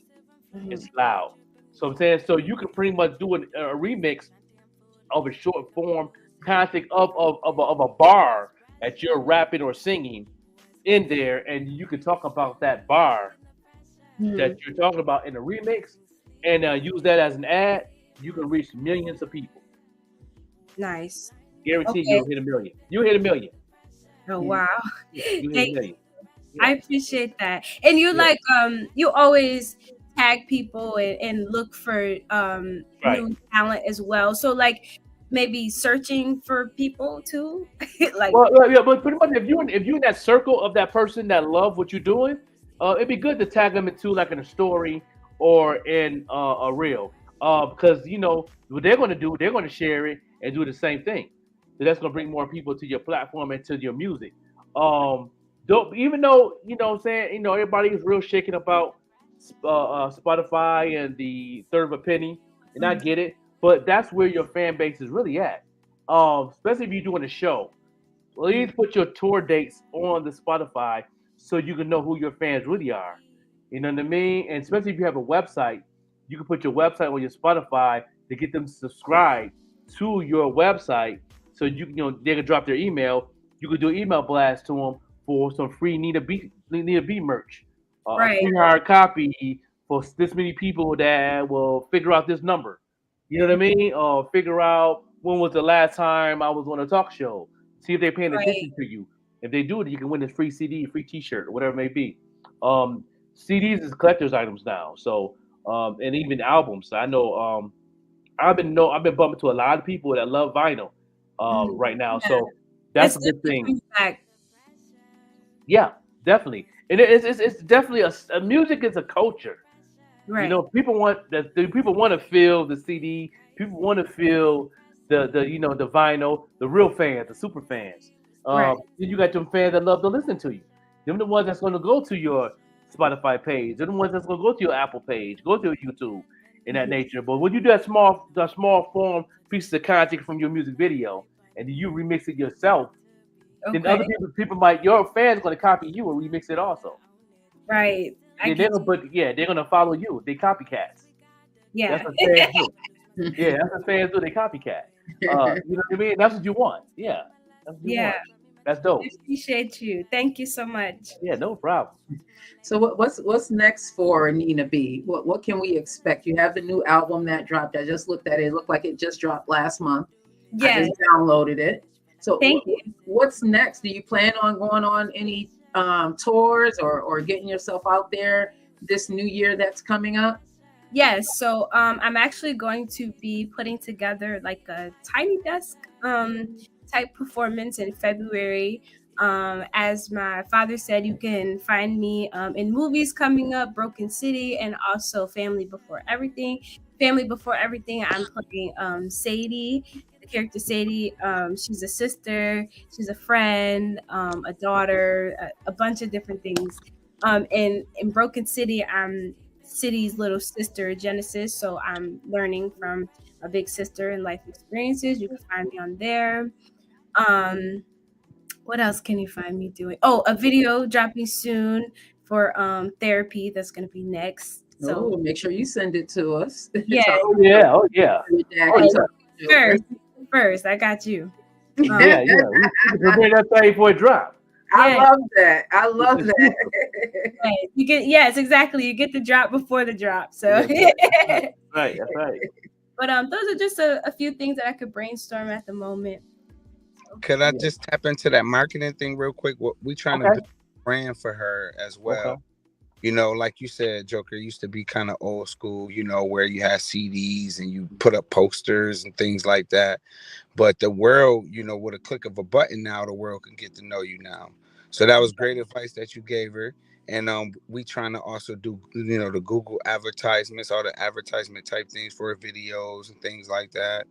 It's loud. So I'm saying, so you can pretty much do a remix of a short form content of a bar that you're rapping or singing in there, and you can talk about that bar that you're talking about in a remix, and use that as an ad. You can reach millions of people. Nice. Guarantee you'll hit a million. You'll hit a million. Oh wow. You'll hit a million. Yeah. I appreciate that. And you you always tag people and look for new talent as well. So like maybe searching for people too. Like but pretty much if you're in that circle of that person that love what you're doing, it'd be good to tag them into like in a story or in a reel. Because you know what they're going to do, they're going to share it and do the same thing. So that's going to bring more people to your platform and to your music. Even though you know what I'm saying, you know everybody is real shaking about Spotify and the third of a penny, and I get it, but that's where your fan base is really at. Especially if you're doing a show, please put your tour dates on the Spotify so you can know who your fans really are. You know what I mean? And especially if you have a website, you can put your website on your Spotify to get them to subscribe to your website, so you know they can drop their email. You could do email blast to them for some free Nina B merch. A free hard copy for this many people that will figure out this number. You know what I mean? Or figure out when was the last time I was on a talk show. See if they're paying attention to you. If they do it, you can win this free CD, free T-shirt, or whatever it may be. CDs is collector's items now. So and even albums. I know I've been bumping to a lot of people that love vinyl right now. So that's a good thing. Yeah, definitely. And it's definitely a music is a culture. Right. You know, people want to feel the CD. People want to feel the you know the vinyl, the real fans, the super fans. Then you got them fans that love to listen to you. Them the ones that's going to go to your Spotify page. They're the ones that's going to go to your Apple page, go to your YouTube, in that nature. But when you do that small form pieces of content from your music video, and then you remix it yourself, then other people might your fans going to copy you and remix it also. Right. They're gonna follow you. They copycats. Yeah. That's what fans do. Yeah, that's what fans do. They copycat. You know what I mean? That's what you want. Yeah. That's what you want. That's dope. I appreciate you. Thank you so much. Yeah, no problem. So what's next for Nina B? What can we expect? You have the new album that dropped. I just looked at it. It looked like it just dropped last month. Yeah. I just downloaded it. So thank you. What's next? Do you plan on going on any tours or getting yourself out there this new year that's coming up? Yes. So I'm actually going to be putting together like a tiny desk type performance in February. As my father said, you can find me in movies coming up, Broken City, and also Family Before Everything. Family Before Everything, I'm playing Sadie, the character Sadie. She's a sister, she's a friend, a daughter, a bunch of different things. In Broken City, I'm City's little sister, Genesis. So I'm learning from a big sister and life experiences. You can find me on there. What else can you find me doing? Oh, a video dropping soon for therapy. That's going to be next. So make sure you send it to us. Yeah. Oh yeah. First, I got you. Yeah. We prepare that thing for a drop. I love that. I love that. Right. You get exactly. You get the drop before the drop. So right. That's right. But those are just a few things that I could brainstorm at the moment. Could I just tap into that marketing thing real quick? What we trying to build a brand for her as well. Okay. You know, like you said, Joker used to be kind of old school, you know, where you had CDs and you put up posters and things like that. But the world, you know, with a click of a button now, the world can get to know you now. So that was great advice that you gave her. And we trying to also do, you know, the Google advertisements, all the advertisement type things for videos and things like that.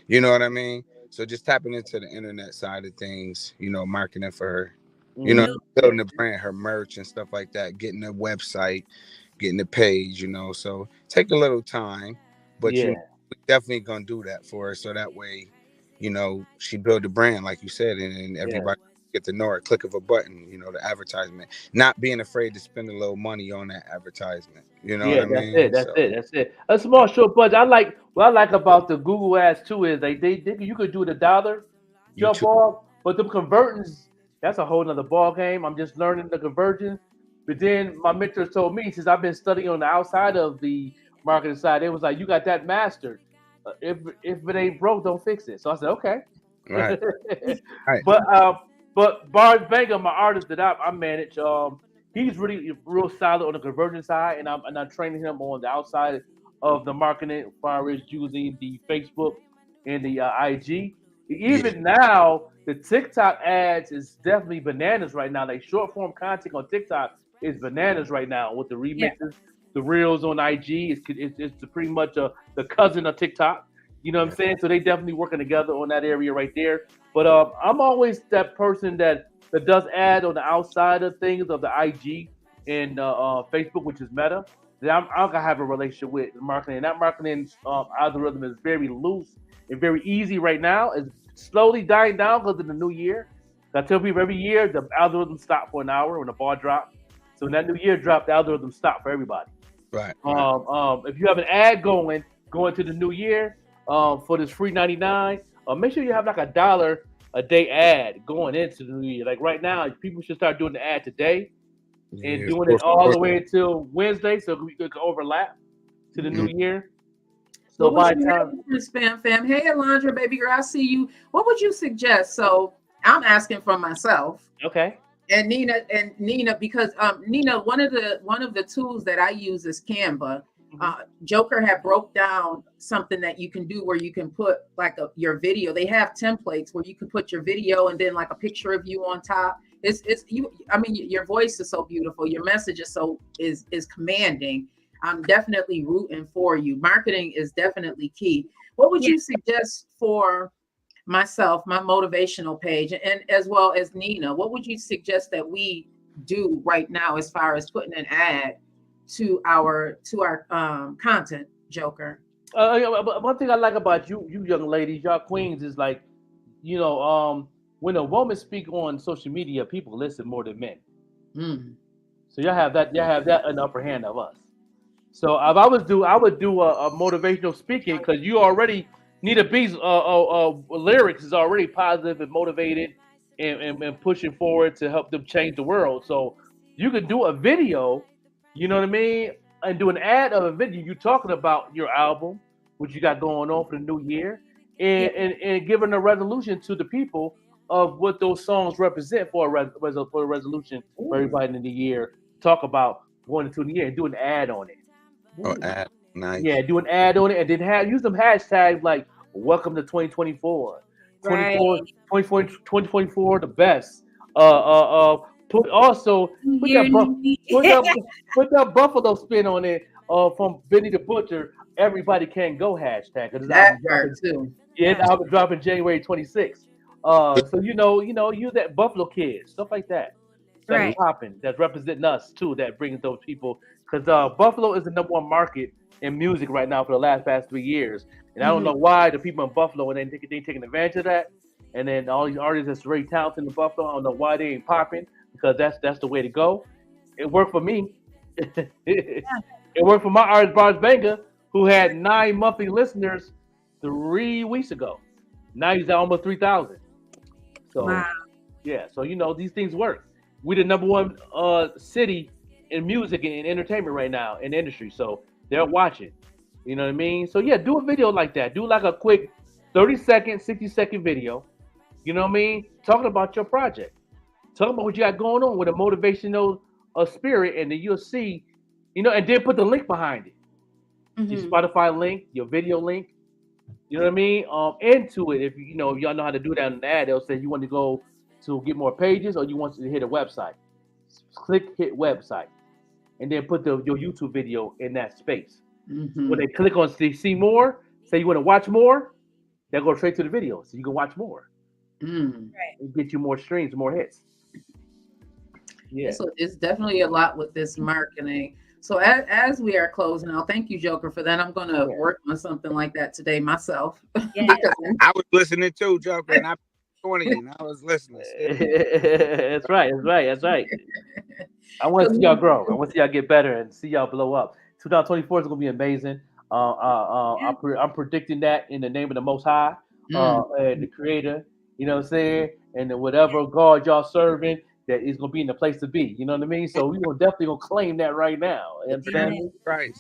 You know what I mean? So just tapping into the internet side of things, you know, marketing for her. You know, building the brand, her merch and stuff like that, getting a website, getting the page, you know. So take a little time, but you know, we definitely gonna do that for her, so that way, you know, she build the brand like you said, and everybody get to know her. Click of a button, you know, the advertisement. Not being afraid to spend a little money on that advertisement. You know what I mean? That's it. A small short budget. What I like about the Google ads too is they you could do the dollar jump off, but the conversions, that's a whole nother ball game. I'm just learning the conversion. But then my mentor told me, since I've been studying on the outside of the marketing side, it was like, you got that mastered. If it ain't broke, don't fix it. So I said, okay. Right. But Barnes Vega, my artist that I manage, he's really real solid on the conversion side, and I'm training him on the outside of the marketing as far as using the Facebook and the IG. Even now, the TikTok ads is definitely bananas right now. Like short form content on TikTok is bananas right now with the remixes, the reels on IG. It's pretty much the cousin of TikTok. You know what I'm saying? So they definitely working together on that area right there. But I'm always that person that does ad on the outside of things of the IG and Facebook, which is Meta. That I'm gonna have a relationship with marketing. And that marketing algorithm is very loose and very easy right now. It's slowly dying down because of the new year. I tell people every year the algorithm stops for an hour when the ball drops. So when that new year dropped, the algorithm stopped for everybody. Right. If you have an ad going to the new year for this free 99, make sure you have like $1 a day ad going into the new year. Like right now, people should start doing the ad today and doing it all the way until Wednesday, so we could overlap to the new year. So by the time, Spam fam, hey Alondra, baby girl, I see you. What would you suggest? So I'm asking for myself. Okay. And Nina, because Nina, one of the tools that I use is Canva. Joker had broke down something that you can do where you can put like your video. They have templates where you can put your video and then like a picture of you on top. It's you. I mean, your voice is so beautiful. Your message is commanding. I'm definitely rooting for you. Marketing is definitely key. What would you suggest for myself, my motivational page, and as well as Nina? What would you suggest that we do right now as far as putting an ad to our content, Joker? One thing I like about you young ladies, y'all queens, is like, you know, when a woman speak on social media, people listen more than men. So y'all have that an upper hand of us. So if I would do a motivational speaking, because you already Nita B's lyrics is already positive and motivated and pushing forward to help them change the world. So you could do a video, you know what I mean, and do an ad of a video. You talking about your album, what you got going on for the new year, and giving a resolution to the people of what those songs represent for a resolution for everybody in the year. Talk about going into the year and do an ad on it. Oh, ad. Nice. Yeah, do an ad on it and then use some hashtags like welcome to 2024. 2024 the best. Put that Buffalo spin on it from Benny the Butcher. Everybody can go hashtag. That part too. Yeah, the album dropping January 26th. So use that Buffalo Kids, stuff like that. That's popping. That's representing us too. That brings those people, because Buffalo is the #1 market in music right now for the past 3 years, and I don't know why the people in Buffalo and they taking advantage of that. And then all these artists that's very talented in Buffalo, I don't know why they ain't popping, because that's the way to go. It worked for me. It worked for my artist, Bars Banger, who had 9 monthly listeners 3 weeks ago. Now he's at almost 3,000. So, Wow. yeah. So, these things work. We're the number one city in music and entertainment right now in the industry. So, they're watching. You know what I mean? So, yeah, do a video like that. Do like a quick 30-second, 60-second video. You know what I mean? Talking about your project. Talk about what you got going on with a motivational spirit, and then you'll see, and then put the link behind it. Your Spotify link, your video link. You know what I mean? Into it. If if y'all know how to do that in the ad, they'll say you want to go to get more pages or you want to hit a website. Click hit website, and then put your YouTube video in that space. When they click on see more, say you want to watch more, they'll go straight to the video, so you can watch more. And get you more streams, more hits. Yeah, it's definitely a lot with this marketing. So as we are closing out, thank you, Joker, for that. I'm gonna work on something like that today myself. Yeah. I was listening too, Joker, and I pointed you, and I was listening. That's right. I want to see y'all grow. I want to see y'all get better and see y'all blow up. 2024 is gonna be amazing. I'm predicting that in the name of the Most High, the Creator. You know what I'm saying? And then whatever God y'all serving, that is gonna be in the place to be. You know what I mean? So we're definitely gonna claim that right now. You understand? Right.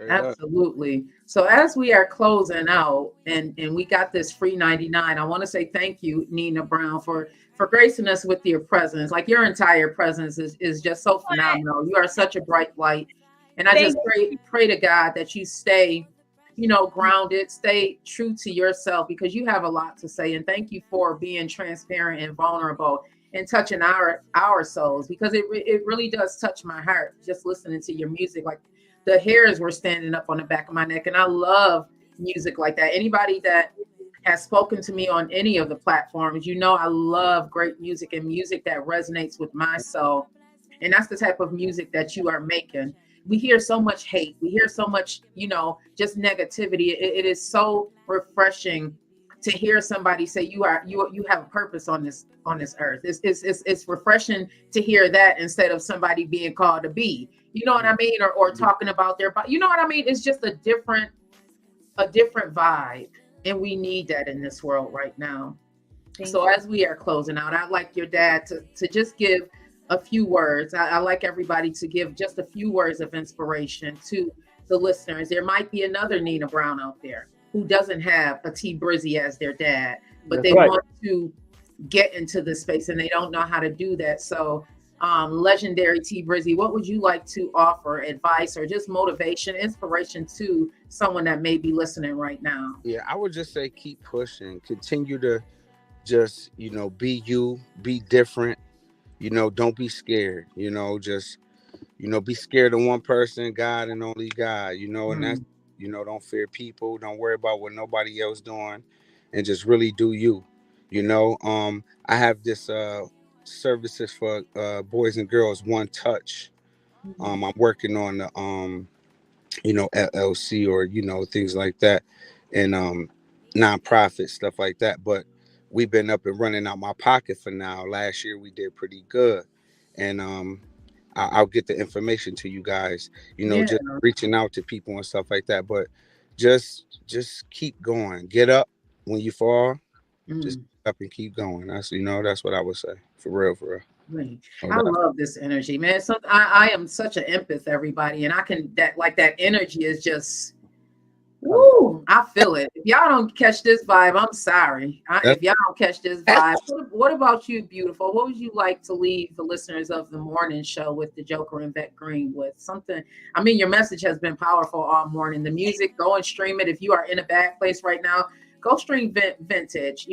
Absolutely. So as we are closing out, and we got this free 99, I want to say thank you, Nina Brown, for gracing us with your presence. Like, your entire presence is just so phenomenal. You are such a bright light, and I just pray to God that you stay, grounded, stay true to yourself, because you have a lot to say. And thank you for being transparent and vulnerable and touching our souls, because it really does touch my heart just listening to your music. Like, the hairs were standing up on the back of my neck, and I love music like that. Anybody that has spoken to me on any of the platforms, I love great music and music that resonates with my soul. And that's the type of music that you are making. We hear so much hate. We hear so much, just negativity. It is so refreshing to hear somebody say you have a purpose on this earth. It's refreshing to hear that, instead of somebody being called a bee. You know what I mean? Or talking about their body. You know what I mean? It's just a different vibe. And we need that in this world right now. So as we are closing out, I'd like your dad to just give a few words. I like everybody to give just a few words of inspiration to the listeners. There might be another Nina Brown out there who doesn't have a T Brizzy as their dad, but they want to get into this space and they don't know how to do that. So legendary T Brizzy, what would you like to offer advice or just motivation, inspiration to someone that may be listening right now? Yeah, I would just say keep pushing, continue to just, be you, be different, don't be scared, just, be scared of one person, God and only God, and that's, don't fear people, don't worry about what nobody else doing, and just really do you. I have this services for boys and girls, One Touch. I'm working on the LLC or things like that, and nonprofit stuff like that. But we've been up and running out my pocket for now. Last year we did pretty good, and I'll get the information to you guys. Just reaching out to people and stuff like that. But just keep going. Get up when you fall. Just get up and keep going. That's what I would say. For real. Right. I love this energy, man. So I am such an empath, everybody, and that energy is just, woo! I feel it. If y'all don't catch this vibe, I'm sorry. If y'all don't catch this vibe, what about you, beautiful? What would you like to leave the listeners of the morning show with the Joker and Vette Green with? Something. I mean, your message has been powerful all morning. The music, go and stream it. If you are in a bad place right now, go stream vintage.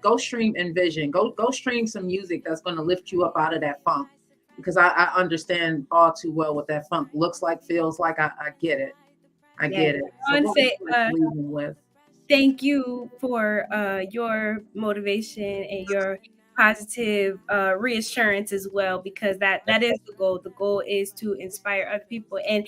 Go stream Envision. Go stream some music that's going to lift you up out of that funk. Because I understand all too well what that funk looks like, feels like. I get it. I get it. So I want to say thank you for your motivation and your positive reassurance as well, because that is the goal. The goal is to inspire other people and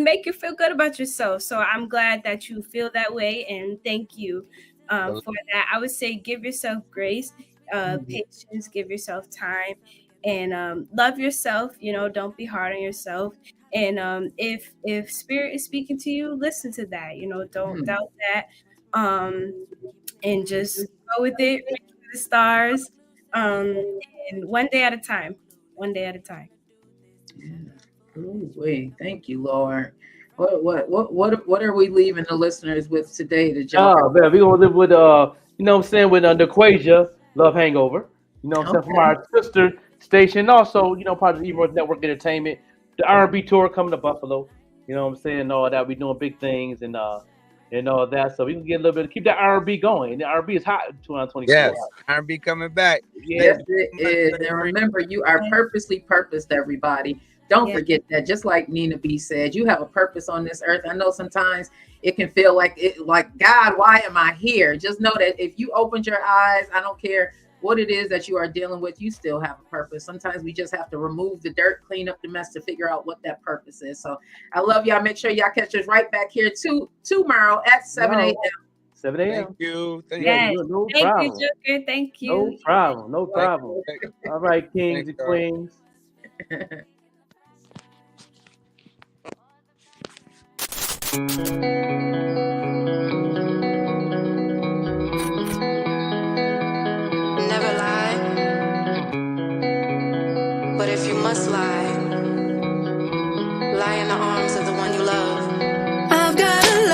make you feel good about yourself. So I'm glad that you feel that way, and thank you for that. I would say give yourself grace, patience, give yourself time. and love yourself. Don't be hard on yourself. And if spirit is speaking to you, listen to that. Don't doubt that. And just go with it, reach for the stars, and one day at a time. One day at a time. Ooh, wait, thank you, Lord. What are we leaving the listeners with today to jump? Oh man, we gonna live with what I'm saying, with Quasia, Love Hangover. What I'm saying, from our sister station, also part of the Emerald Network Entertainment, the R&B tour coming to Buffalo. What I'm saying, all that, we doing big things and all that, so we can get a little bit, keep that R&B going. And the R&B is hot in 2024. Yes, R&B coming back. Yes, it is. And remember, you are purposely purposed, everybody. Don't forget that. Just like Nina B said, you have a purpose on this earth. I know sometimes it can feel like God, why am I here? Just know that if you opened your eyes, I don't care what it is that you are dealing with, you still have a purpose. Sometimes we just have to remove the dirt, clean up the mess to figure out what that purpose is. So I love y'all. Make sure y'all catch us right back here tomorrow at 7 a.m. 7 a.m. Thank you. Thank you, Joker. Thank you. No problem. All right, kings and queens. Never lie, but if you must lie in the arms of the one you love. I've got a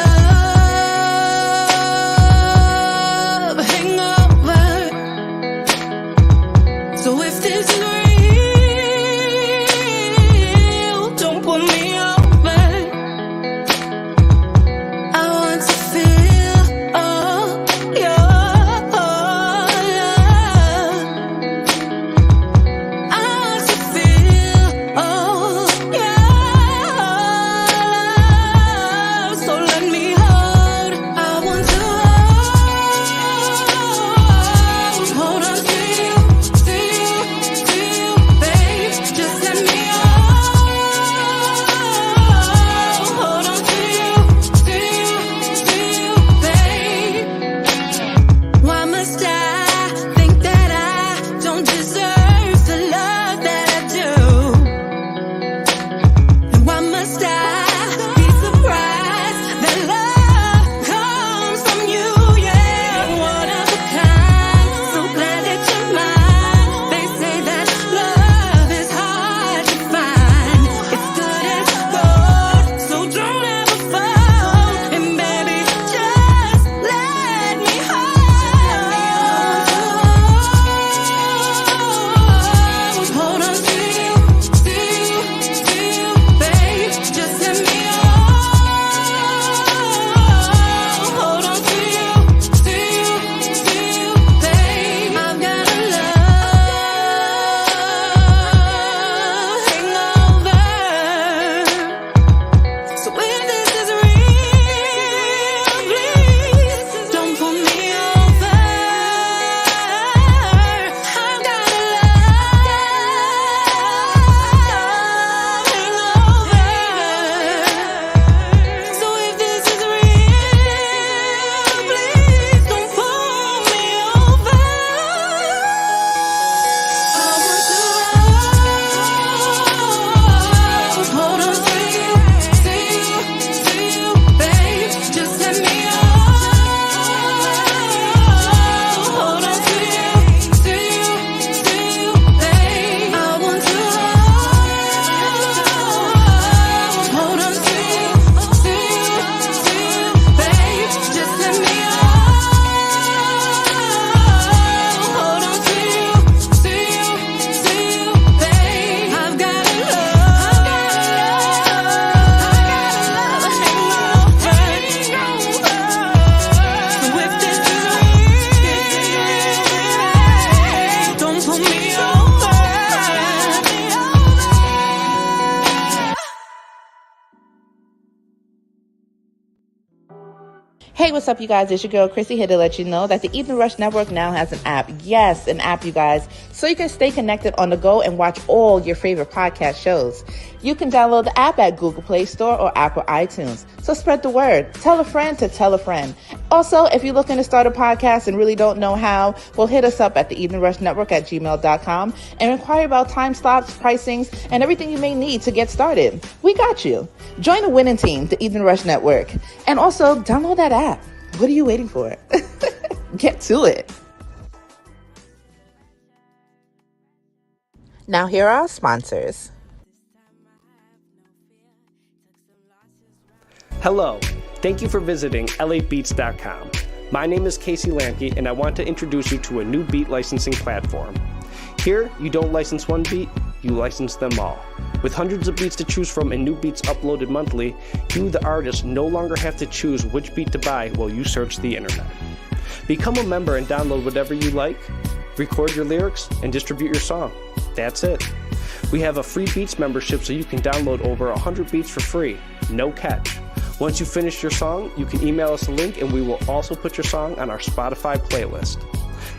love hangover. So if this is real, don't put me over. I want to feel all your love. I want to feel all your love. Hey, what's up, you guys? It's your girl, Chrissy, here to let you know that the Evening Rush Network now has an app. Yes, an app, you guys. So you can stay connected on the go and watch all your favorite podcast shows. You can download the app at Google Play Store or Apple iTunes. So spread the word. Tell a friend to tell a friend. Also, if you're looking to start a podcast and really don't know how, well, hit us up at the Evening Rush Network at gmail.com and inquire about time slots, pricings, and everything you may need to get started. We got you. Join the winning team, the Evening Rush Network. And also, download that app. What are you waiting for? Get to it. Now, here are our sponsors. Hello, thank you for visiting labeats.com. My name is Casey Lamke, and I want to introduce you to a new beat licensing platform. Here, you don't license one beat, you license them all. With hundreds of beats to choose from and new beats uploaded monthly, you, the artist, no longer have to choose which beat to buy while you search the internet. Become a member and download whatever you like, record your lyrics, and distribute your song. That's it. We have a free Beats membership so you can download over 100 beats for free, no catch. Once you finish your song, you can email us a link and we will also put your song on our Spotify playlist.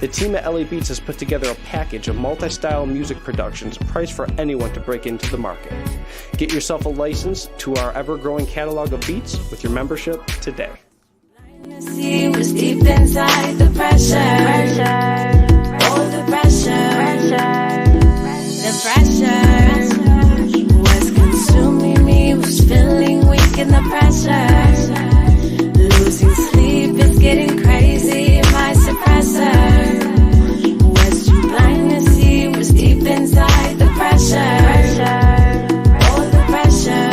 The team at LA Beats has put together a package of multi-style music productions priced for anyone to break into the market. Get yourself a license to our ever-growing catalog of beats with your membership today. See what's deep inside the pressure. Oh, the pressure. The pressure was consuming me, was feeling weak in the pressure. Losing sleep is getting crazy, my suppressor. Was too blind to see what's deep inside the pressure. Oh, the pressure.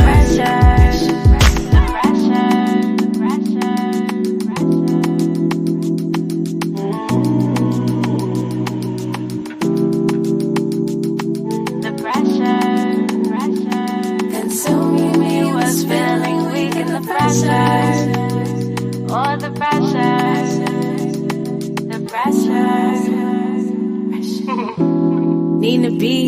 All the pressure, the pressure. Need to be.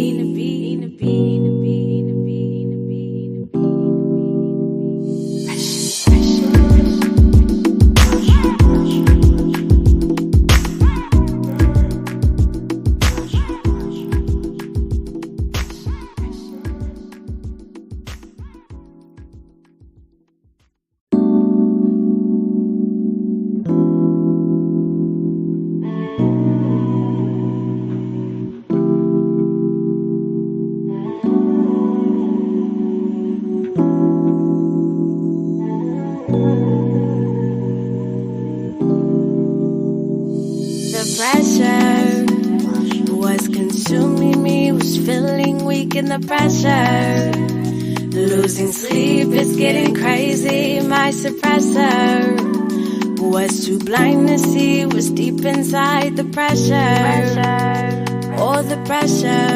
The pressure, losing sleep is getting crazy, my suppressor was too blind to see what's deep inside the pressure. Oh, the pressure.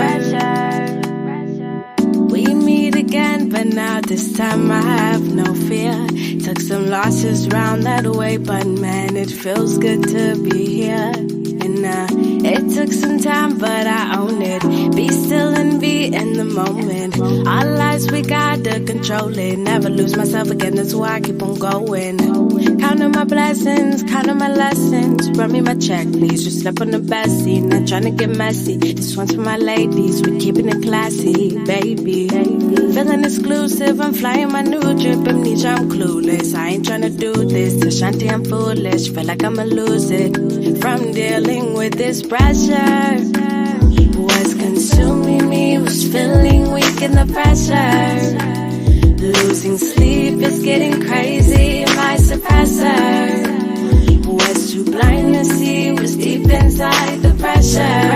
We meet again, but now this time I have no fear. Took some losses round that way, but man, it feels good to be here. And it took some time, but I own it. Be still and be in the moment. Our lives, we gotta control it. Never lose myself again, that's why I keep on going. Counting my blessings, counting my lessons. Run me my check, please. You slept on the best seat, not trying to get messy. This one's for my ladies, we're keeping it classy, baby. Feeling exclusive, I'm flying my new trip. Amnesia, I'm clueless. I ain't trying to do this. To Shanti, I'm foolish. Feel like I'ma lose it. From dealing with this pressure, was consuming me, was feeling weak in the pressure. Losing sleep is getting crazy, my suppressor was too blind to see what's deep inside the pressure.